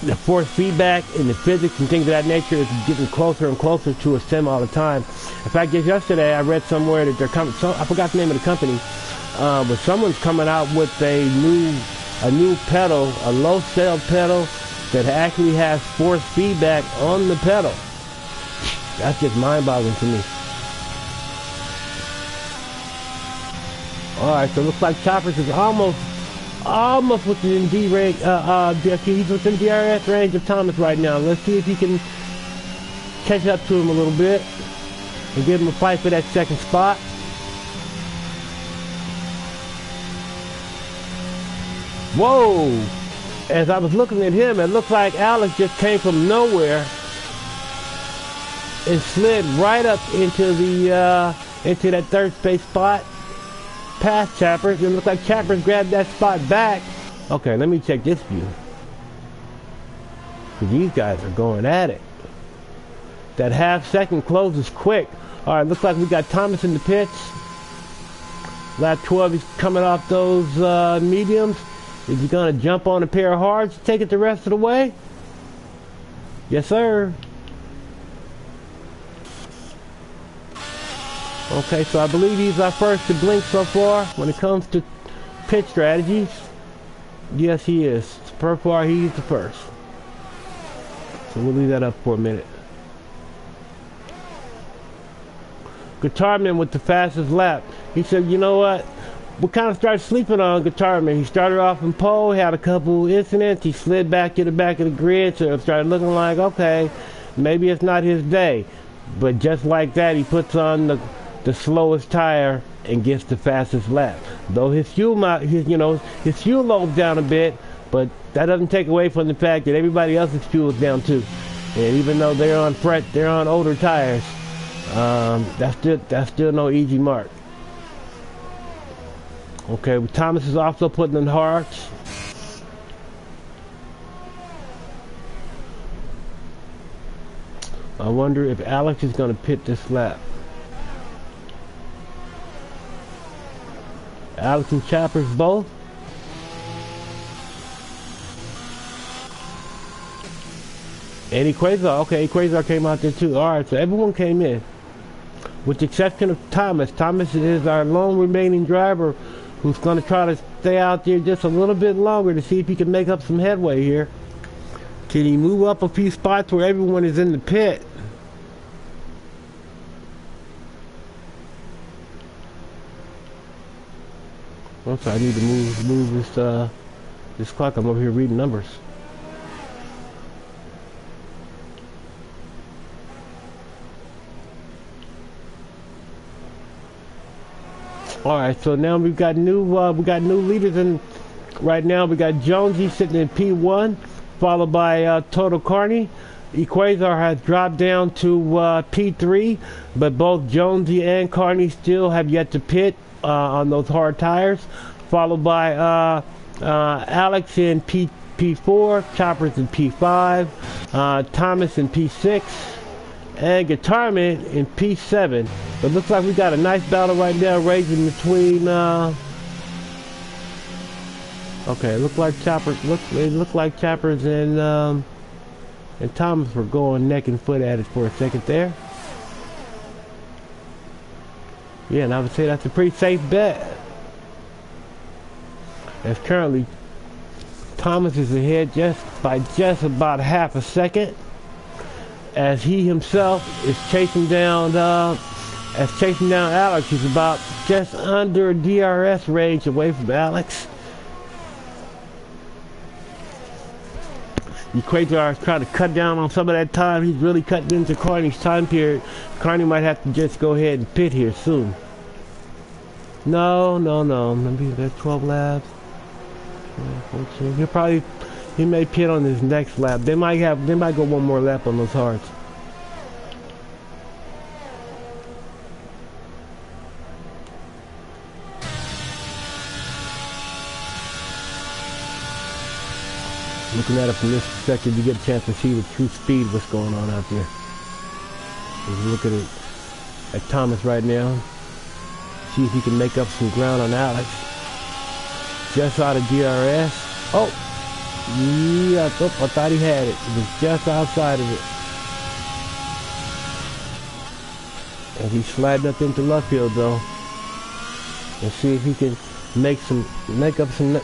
the force feedback and the physics and things of that nature is getting closer and closer to a sim all the time. In fact, just yesterday I read somewhere that they're coming. So I forgot the name of the company, but someone's coming out with a new pedal, a low cell pedal that actually has force feedback on the pedal. That's just mind-boggling to me. All right, so it looks like Choppers is almost within he's within DRS range of Thomas right now. Let's see if he can catch up to him a little bit and give him a fight for that second spot. Whoa! As I was looking at him, it looked like Alex just came from nowhere and slid right up into the into that third space spot. Past Chappers. It looks like Chappers grabbed that spot back. Okay, let me check this view. These guys are going at it. That half second closes quick. Alright, looks like we got Thomas in the pits. Lap 12, he's coming off those mediums. Is he going to jump on a pair of hards to take it the rest of the way? Yes, sir. Okay, so I believe he's our first to blink so far when it comes to pit strategies. Yes, he is. So far, he's the first. So we'll leave that up for a minute. Guitarman with the fastest lap. He said, you know what? We kind of started sleeping on Guitarman. He started off in pole, had a couple incidents. He slid back to the back of the grid, so it started looking like, okay, maybe it's not his day. But just like that, he puts on the slowest tire and gets the fastest lap. Though his fuel load's down a bit, but that doesn't take away from the fact that everybody else's fuel is down too. And even though they're on older tires, that's still no easy mark. Okay, Thomas is also putting in hards. I wonder if Alex is going to pit this lap. Alex and Chappers both. And Quasar. Okay, Quasar came out there too. Alright, so everyone came in. With the exception of Thomas. Thomas is our lone remaining driver who's going to try to stay out there just a little bit longer to see if he can make up some headway here. Can he move up a few spots where everyone is in the pit? So I need to move this clock. I'm over here reading numbers. All right, so now we've got new leaders in. Right now we got Jonesy sitting in P1, followed by Total Carney. Quasar has dropped down to P3, but both Jonesy and Carney still have yet to pit on those hard tires, followed by Alex in P4, Choppers in P5, Thomas in P6, and Guitarman in P7. But it looks like we got a nice battle right now raging between okay, it looked like Choppers and Thomas were going neck and foot at it for a second there. Yeah, and I would say that's a pretty safe bet. As currently, Thomas is ahead by just about half a second, as he himself is chasing down Alex. He's about just under DRS range away from Alex. Quasar is trying to cut down on some of that time. He's really cutting into Carney's time period. Carney might have to just go ahead and pit here soon. No. Maybe that's 12 laps. 14. He may pit on his next lap. They might go one more lap on those hards. Looking at it from this perspective, you get a chance to see the true speed of what's going on out there. As you look at Thomas right now, see if he can make up some ground on Alex. Just out of DRS. Oh, Yeah, I thought he had it. It was just outside of it. And he's sliding up into left field though. And see if he can make up some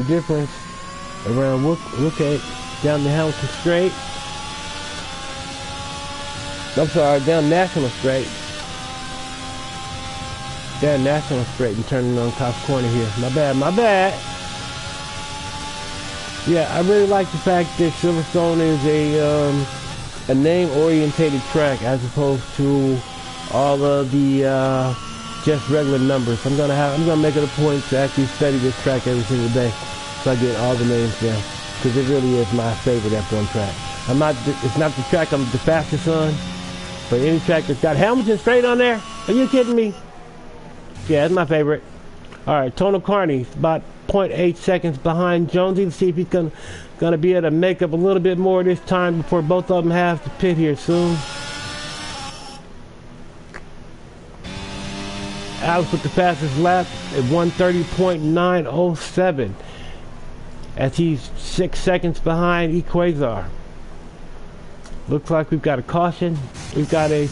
difference around Wookate down the Hamilton Straight. I'm sorry, down National Straight. Down National Straight and turning on top corner here. My bad. Yeah, I really like the fact that Silverstone is a name-orientated track as opposed to all of the just regular numbers. I'm gonna make it a point to actually study this track every single day so I get all the names down, because it really is my favorite F1 track. It's not the track I'm the fastest on, but any track that's got Hamilton Straight on there, are you kidding me? Yeah, it's my favorite. All right, Tony Carney about 0.8 seconds behind Jonesy. Let's see if he's gonna be able to make up a little bit more this time before both of them have to pit here soon. Alex with the fastest lap at 1:30.907 as he's 6 seconds behind Equazar. Looks like we've got a caution. We've got a...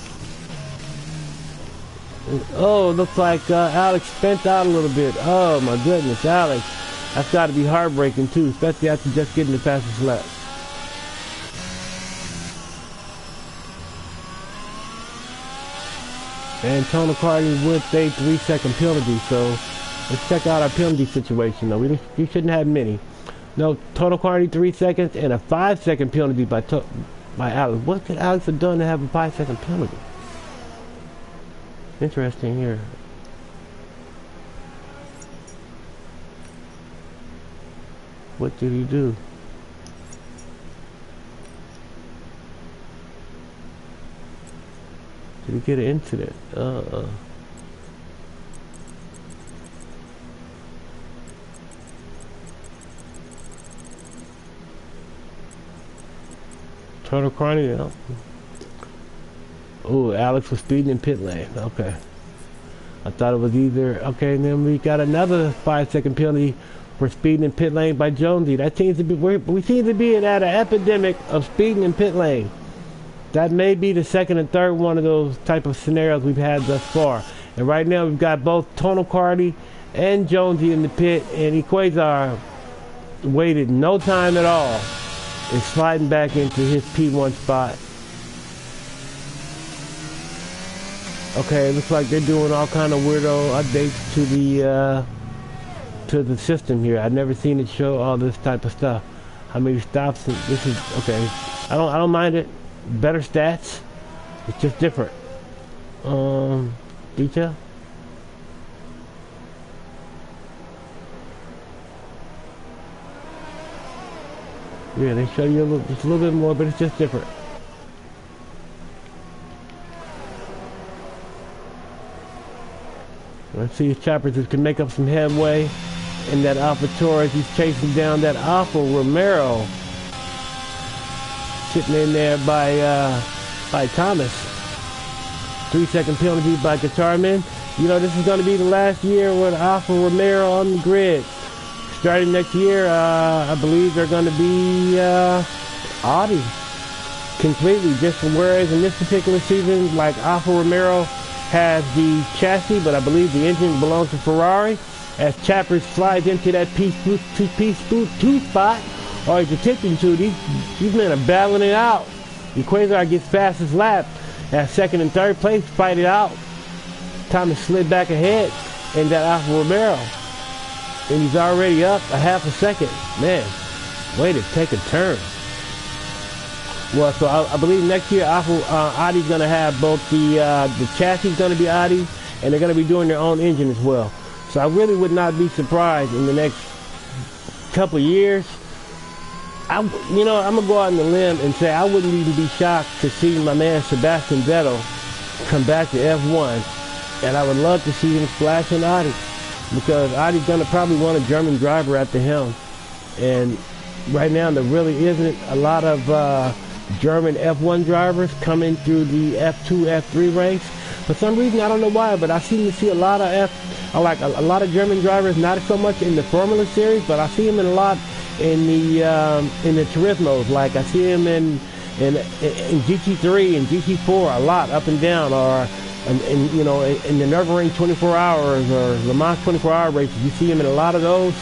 Oh, looks like Alex spent out a little bit. Oh my goodness, Alex. That's got to be heartbreaking too, especially after just getting the fastest lap. And Tony Carney with a 3-second penalty, so let's check out our penalty situation though. We shouldn't have many. No, Tony Carney 3 seconds and a 5-second penalty by Alex. What could Alex have done to have a 5-second penalty? Interesting here. What did he do? Did he get an incident? Turtle Carney, yeah. Oh, Alex was speeding in pit lane. Okay. I thought it was either... Okay, and then we got another 5-second penalty for speeding in pit lane by Jonesy. That seems to be... We seem to be at an epidemic of speeding in pit lane. That may be the second and third one of those type of scenarios we've had thus far. And right now we've got both Tony Carney and Jonesy in the pit, and Equazar waited no time at all and sliding back into his P1 spot. Okay, it looks like they're doing all kind of weirdo updates to the system here. I've never seen it show all this type of stuff. How many stops? This is okay. I don't mind it. Better stats. It's just different. Detail. Yeah, they show you just a little bit more, but it's just different. Let's see if Choppers can make up some headway in that Alfa Tauri. He's chasing down that Alfa Romero, sitting in there by Thomas. 3-second penalty by Guitarman. You know, this is going to be the last year with Alfa Romero on the grid. Starting next year, I believe they're going to be Audi completely. Just whereas in this particular season, like Alfa Romero has the chassis, but I believe the engine belongs to Ferrari. As Chappers slides into that two spot, or he's attempting to, these men are battling it out. Equazar gets fastest lap. At second and third place, fight it out. Thomas slid back ahead in that Alfa Romero. And he's already up a half a second. Man, way to take a turn. Well, so I believe next year Audi's going to have both the chassis is going to be Audi, and they're going to be doing their own engine as well. So I really would not be surprised in the next couple of years. I'm going to go out on the limb and say I wouldn't even be shocked to see my man Sebastian Vettel come back to F1, and I would love to see him splash in Audi, because Audi's going to probably want a German driver at the helm. And right now there really isn't a lot of German F1 drivers coming through the F2, F3 ranks. For some reason, I don't know why, but I seem to see a lot of a lot of German drivers, not so much in the Formula Series, but I see them a lot in the Turismos. Like I see him in GT3 and GT4 a lot, up and down, or you know, in the Nürburgring 24 hours or Le Mans 24-hour races. You see him in a lot of those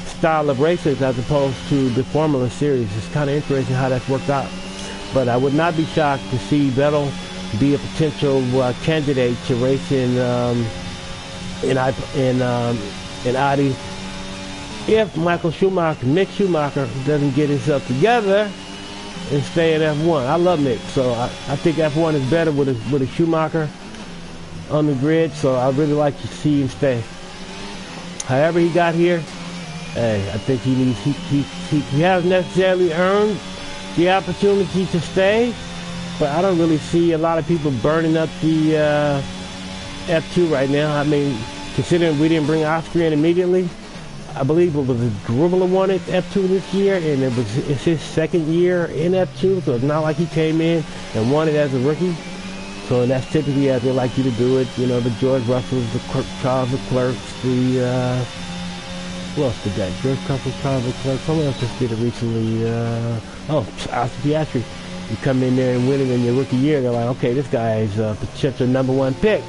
style of races as opposed to the Formula Series. It's kind of interesting how that's worked out. But I would not be shocked to see Vettel be a potential candidate to race in Audi if Mick Schumacher doesn't get himself together and stay in F1. I love Mick, so I think F1 is better with a Schumacher on the grid, so I really like to see him stay. However he got here, hey, I think he hasn't necessarily earned the opportunity to stay, but I don't really see a lot of people burning up the F2 right now. I mean, considering we didn't bring Austria in immediately, I believe it was Grubler won it F2 this year, and it's his second year in F2, so it's not like he came in and won it as a rookie. So that's typically as they like you to do it. You know, the George Russells, the Charles Leclercs, the who else did that? George Russell, Charles Leclerc. Someone else just did it recently. Oscar Piastri. You come in there and win it in your rookie year, they're like, okay, this guy is a potential #1 pick.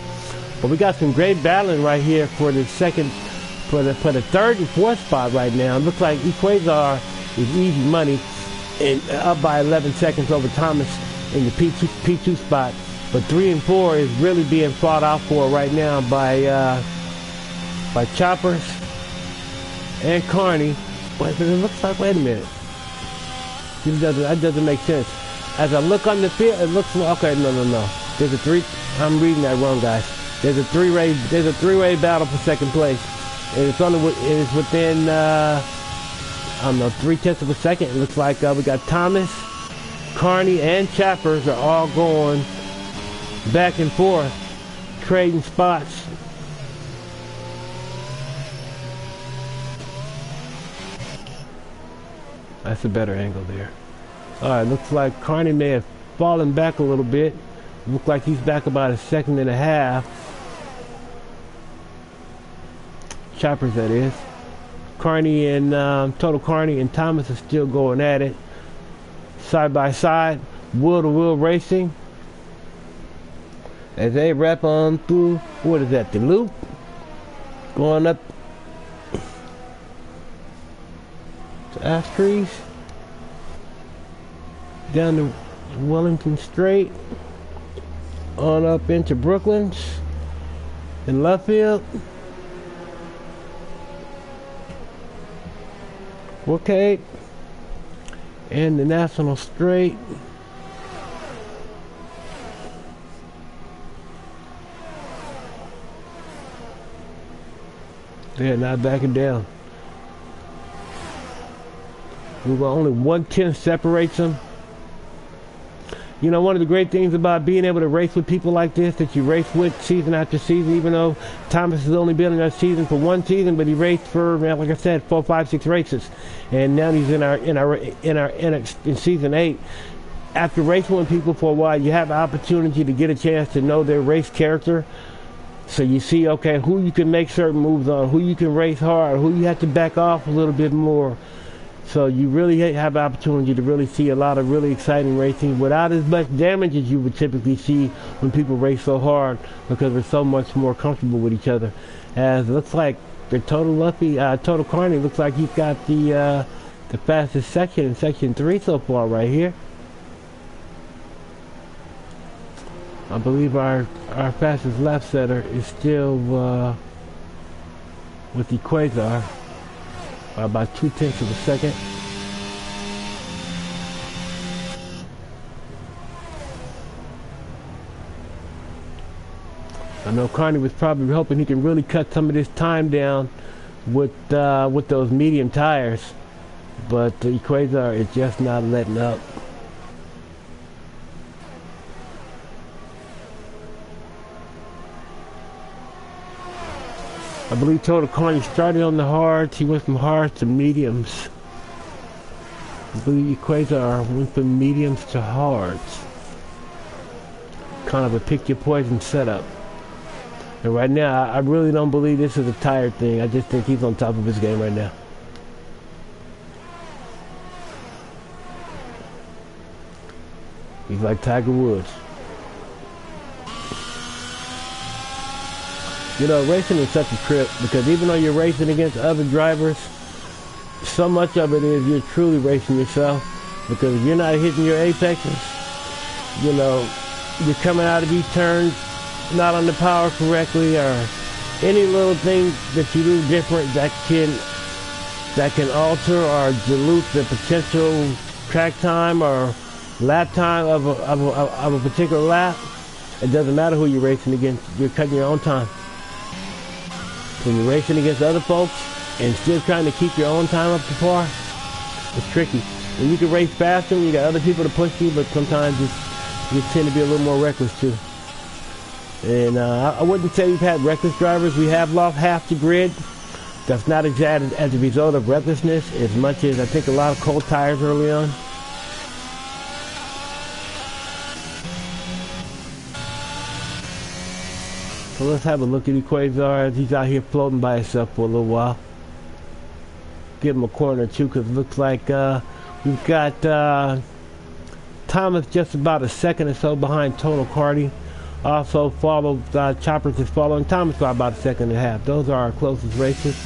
But we got some great battling right here for the third and fourth spot right now. It looks like Equazar is easy money and up by 11 seconds over Thomas in the P2 spot. But 3 and 4 is really being fought out for right now by Choppers and Carney. But it looks like, wait a minute, that doesn't make sense. As I look on the field, it looks like, okay, no. There's a three. I'm reading that wrong, guys. There's a three-way battle for second place. And it's within I don't know, 0.3 of a second. It looks like we got Thomas, Carney, and Choppers are all going back and forth, trading spots. That's a better angle there. Alright, looks like Carney may have fallen back a little bit. Looks like he's back about 1.5 seconds. Choppers, that is. Carney and Total Carney and Thomas are still going at it. Side by side, wheel-to-wheel racing. As they wrap on through, what is that, the loop? Going up to Astries. Down to Wellington Straight. On up into Brooklands. And Luffield. Okay. And the National Straight. They're not backing down. Only 1/10 separates them. You know, one of the great things about being able to race with people like this, that you race with season after season, even though Thomas has only been in that season for 1 season, but he raced for, like I said, 4, 5, 6 races, and now he's in season 8. After racing with people for a while, you have the opportunity to get a chance to know their race character. So you see, okay, who you can make certain moves on, who you can race hard, who you have to back off a little bit more. So you really have the opportunity to really see a lot of really exciting racing without as much damage as you would typically see when people race so hard, because they're so much more comfortable with each other. As it looks like the Total Carney looks like he's got the fastest section in section 3 so far right here. I believe our fastest lap setter is still with Equazar by about 0.2 of a second. I know Carney was probably hoping he can really cut some of this time down with those medium tires, but the Equazar is just not letting up. I believe Total Carney started on the hards. He went from hards to mediums. I believe Equazar went from mediums to hards. Kind of a pick your poison setup. And right now, I really don't believe this is a tired thing. I just think he's on top of his game right now. He's like Tiger Woods. You know, racing is such a trip because even though you're racing against other drivers, so much of it is you're truly racing yourself, because if you're not hitting your apexes, you know, you're coming out of these turns not on the power correctly, or any little thing that you do different that can alter or dilute the potential track time or lap time of a particular lap. It doesn't matter who you're racing against, you're cutting your own time. When you're racing against other folks and still trying to keep your own time up to par, it's tricky. And you can race faster when you got other people to push you, but sometimes you tend to be a little more reckless too. And I wouldn't say we've had reckless drivers. We have lost half the grid. That's not exact as a result of recklessness, as much as I think a lot of cold tires early on. So let's have a look at Quasar as he's out here floating by himself for a little while. Give him a corner or two, because it looks like we've got Thomas just about a second or so behind Total Cardi. Also followed, Choppers is following Thomas by about a second and a half. Those are our closest races.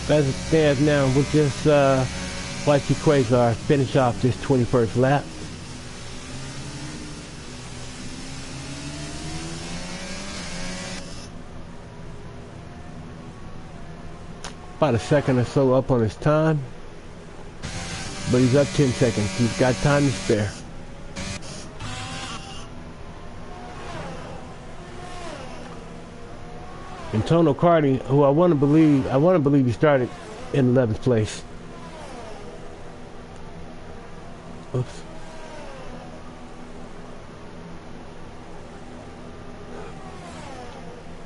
As it stands now, we'll just watch Quasar finish off this 21st lap. About a second or so up on his time, but he's up 10 seconds. He's got time to spare. And Tono Cardi, who I want to believe he started in 11th place. Oops.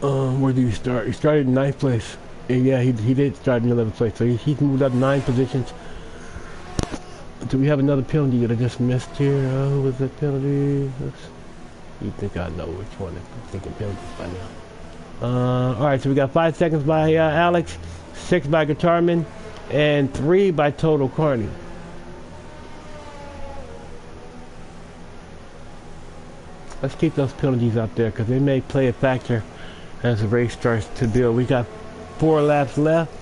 Where did he start? He started in 9th place. And yeah, he did start in 11th place, so he's moved up 9 positions. Do we have another penalty that I just missed here? Who was that penalty? Oops. You think I know which one? I'm thinking penalties by now. Alright, so we got 5 seconds by Alex, 6 by Guitarman, and 3 by Total Carney. Let's keep those penalties out there, because they may play a factor as the race starts to build. We got 4 laps left,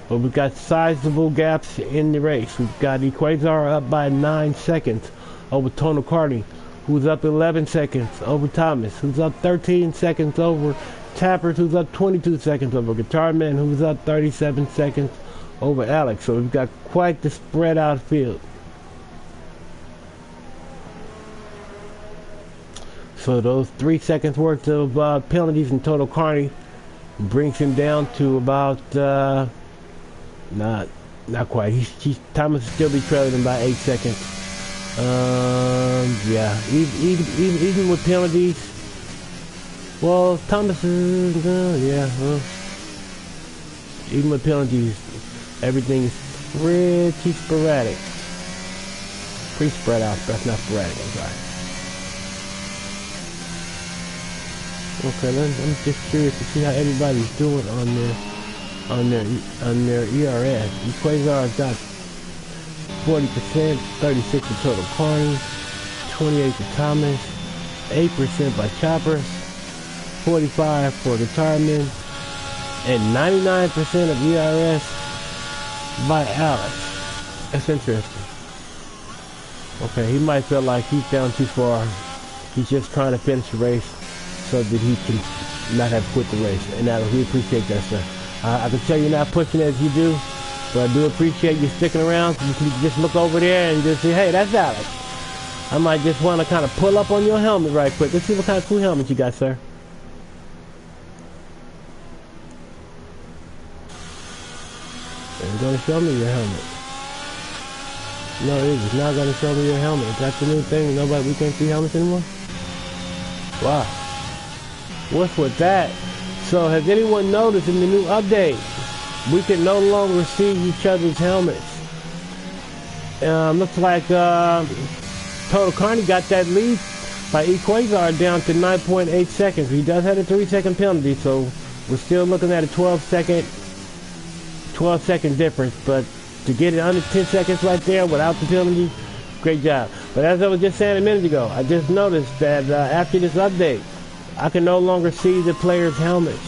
but we've got sizable gaps in the race. We've got Quasar up by 9 seconds over Tono Cardi, who's up 11 seconds over Thomas, who's up 13 seconds over Tappers, who's up 22 seconds over Guitarman, who's up 37 seconds over Alex. So we've got quite the spread out field. So those 3 seconds worth of penalties in Total Carney brings him down to about not quite. Thomas will still be trailing him by 8 seconds. Yeah, even with penalties. Well, Thomas is even with penalties, everything is pretty sporadic. Pretty spread out. That's not sporadic. I'm sorry. Okay, I'm just curious to see how everybody's doing on their ERS. Quasar's got 40%, 36 to Total Carney, 28 to Thomas, 8% by Choppers, 45 for Guitarman, and 99% of ERS by Alex. That's interesting. Okay, he might feel like he's down too far. He's just trying to finish the race so that he can not have quit the race. And we appreciate that, sir. I can tell you're not pushing as you do, but I do appreciate you sticking around. So you can just look over there and just say, hey, that's Alex. I might just want to kind of pull up on your helmet right quick. Let's see what kind of cool helmet you got, sir. It's going to show me your helmet. No, it's not going to show me your helmet. That's the new thing. We can't see helmets anymore? Wow. What's with that? So has anyone noticed in the new update, we can no longer see each other's helmets? Looks like Total Carney got that lead by Quasar down to 9.8 seconds. He does have a 3-second penalty, so we're still looking at a 12-second difference. But to get it under 10 seconds right there without the penalty, great job. But as I was just saying a minute ago, I just noticed that after this update, I can no longer see the players' helmets.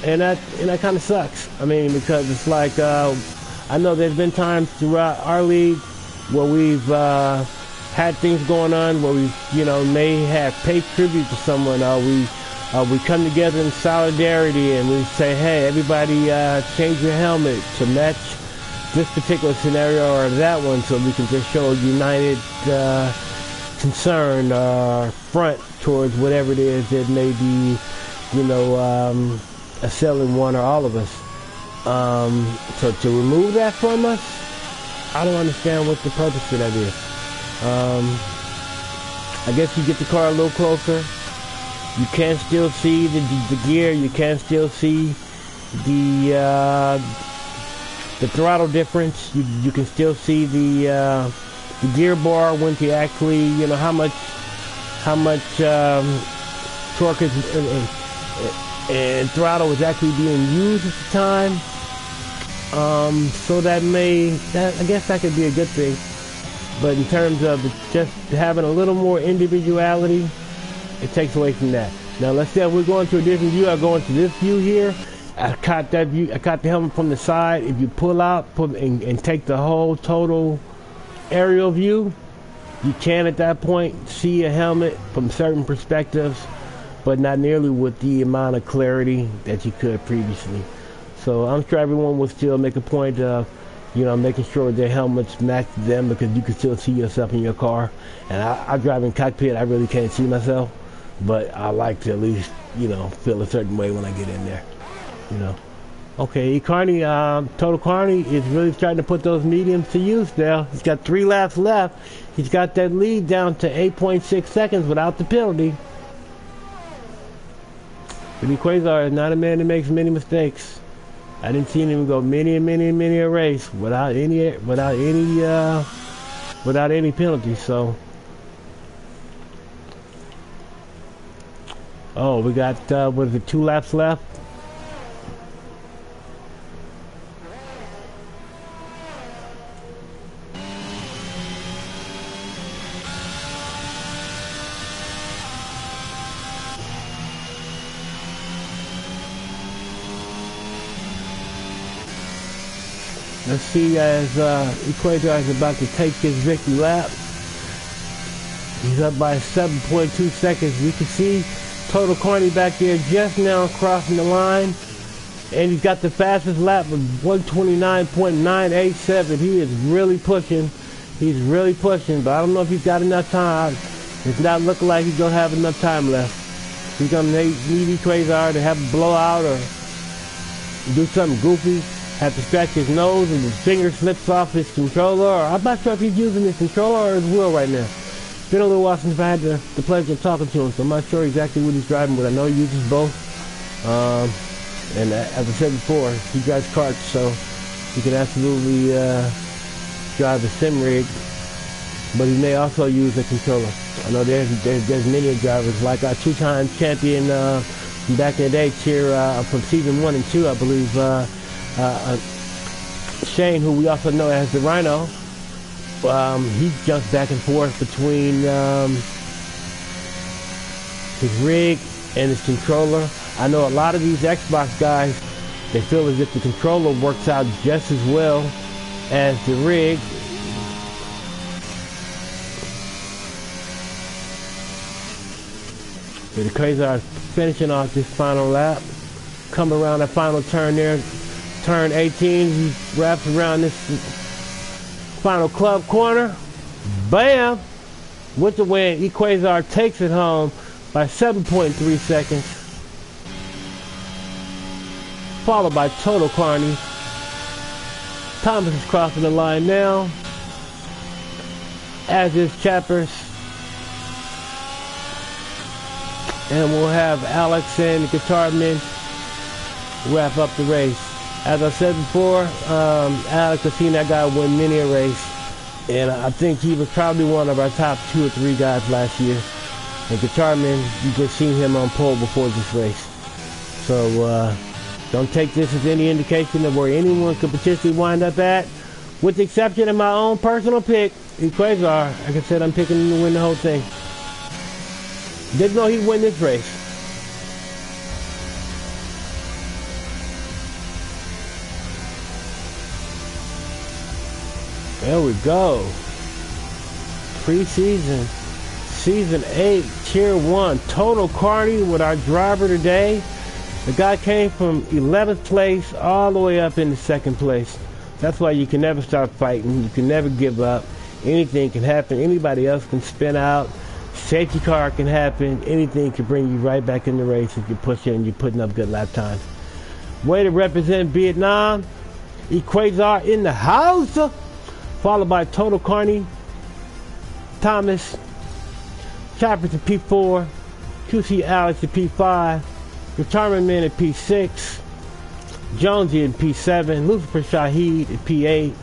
And that kind of sucks. I mean, because it's like, I know there's been times throughout our league where we've had things going on where we, may have paid tribute to someone, or we come together in solidarity and we say, hey, everybody change your helmet to match this particular scenario or that one, so we can just show a united concern or front towards whatever it is that may be, assailing one or all of us. So to remove that from us, I don't understand what the purpose for that is. I guess you get the car a little closer. You can still see the gear. You can still see the throttle difference. You can still see the gear bar when you actually, how much torque and throttle is actually being used at the time. So I guess that could be a good thing. But in terms of just having a little more individuality, it takes away from that. Now let's say we're going to a different view. I go into this view here. I caught that view. I caught the helmet from the side. If you pull out and take the whole total aerial view, you can at that point see a helmet from certain perspectives, but not nearly with the amount of clarity that you could previously. So I'm sure everyone will still make a point of, making sure their helmets match them, because you can still see yourself in your car. And I drive in cockpit. I really can't see myself, but I like to at least, feel a certain way when I get in there. Okay, Carney, Total Carney is really starting to put those mediums to use now. He's got 3 laps left. He's got that lead down to 8.6 seconds without the penalty. But Quasar is not a man that makes many mistakes. I didn't see him go many a race without any penalty. So, we got 2 laps left. Let's see as Equator is about to take his victory lap. He's up by 7.2 seconds. We can see Total Carney back there just now crossing the line. And he's got the fastest lap of 129.987. He is really pushing. He's really pushing, but I don't know if he's got enough time. It's not looking like he's going to have enough time left. He's going to need Quasar to have a blowout or do something goofy. Have to scratch his nose and his finger slips off his controller. Or I'm not sure if he's using his controller or his wheel right now. It's been a little while since I had the pleasure of talking to him, so I'm not sure exactly what he's driving, but I know he uses both. And as I said before, he drives karts, so he can absolutely drive a sim rig, but he may also use a controller. I know there's many drivers, like our 2-time champion back in the day here from season 1 and 2, I believe. Shane, who we also know as the Rhino, he jumps back and forth between his rig and his controller. I know a lot of these Xbox guys, they feel as if the controller works out just as well as the rig. So the Quasar finishing off this final lap. Come around that final turn there. Turn 18, he wraps around this final club corner. Bam! With the win, Equazar takes it home by 7.3 seconds. Followed by Total Carney. Thomas is crossing the line now, as is Chappers. And we'll have Alex and the Guitar Men wrap up the race. As I said before, Alex has seen that guy win many a race, and I think he was probably one of our top 2 or 3 guys last year. And Guitar Man, you just seen him on pole before this race. So don't take this as any indication of where anyone could potentially wind up at, with the exception of my own personal pick. Quasar, like I said, I'm picking him to win the whole thing. Didn't know he'd win this race. There we go. Preseason, Season 8, Tier 1, total carny with our driver today. The guy came from 11th place all the way up into 2nd place. That's why you can never stop fighting. You can never give up. Anything can happen. Anybody else can spin out. Safety car can happen. Anything can bring you right back in the race if you push in and you're putting up good lap times. Way to represent Vietnam. Quasar in the house. Followed by Total Carney, Thomas, Chopper to P4, QC Alex at P5, Retirement Man at P6, Jonesy at P7, Lucifer Shaheed at P8,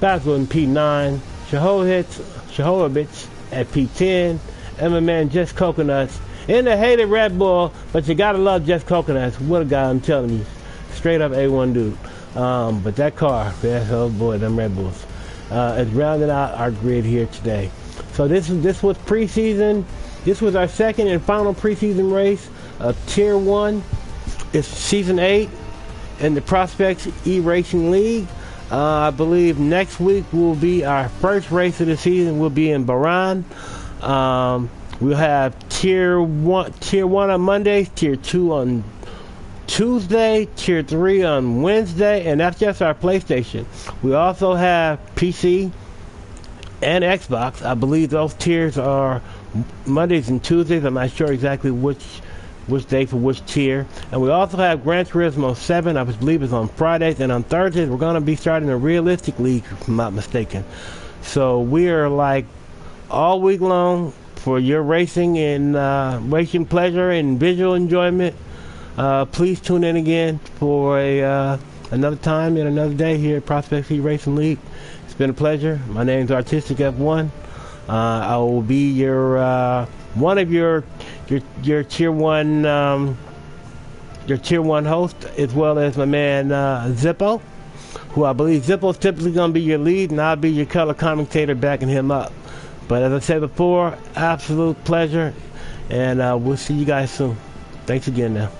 Basil in P9, Shahovitz at P10, and my man Just Coconuts in the hated Red Bull, but you gotta love Just Coconuts. What a guy, I'm telling you. Straight up A1 dude. But that car, oh boy, them Red Bulls, is rounding out our grid here today. So this was preseason. This was our second and final preseason race of Tier 1. It's Season 8 in the Prospects E-Racing League. I believe next week will be our first race of the season. We'll be in Bahrain. We'll have Tier 1 on Mondays, Tier 2 on Tuesday, Tier 3 on Wednesday, and that's just our PlayStation. We also have PC and Xbox. I believe those tiers are Mondays and Tuesdays. I'm not sure exactly which day for which tier. And we also have Gran Turismo 7, I believe is on Fridays, and on Thursdays we're going to be starting a realistic league, if I'm not mistaken. So we are like all week long for your racing and racing pleasure and visual enjoyment. Please tune in again for another time and another day here at Prospect E-Racing League. It's been a pleasure. My name's Artistic F1. I will be your one of your Tier 1 host, as well as my man Zippo, who I believe Zippo's typically going to be your lead, and I'll be your color commentator backing him up. But as I said before, absolute pleasure, and we'll see you guys soon. Thanks again now.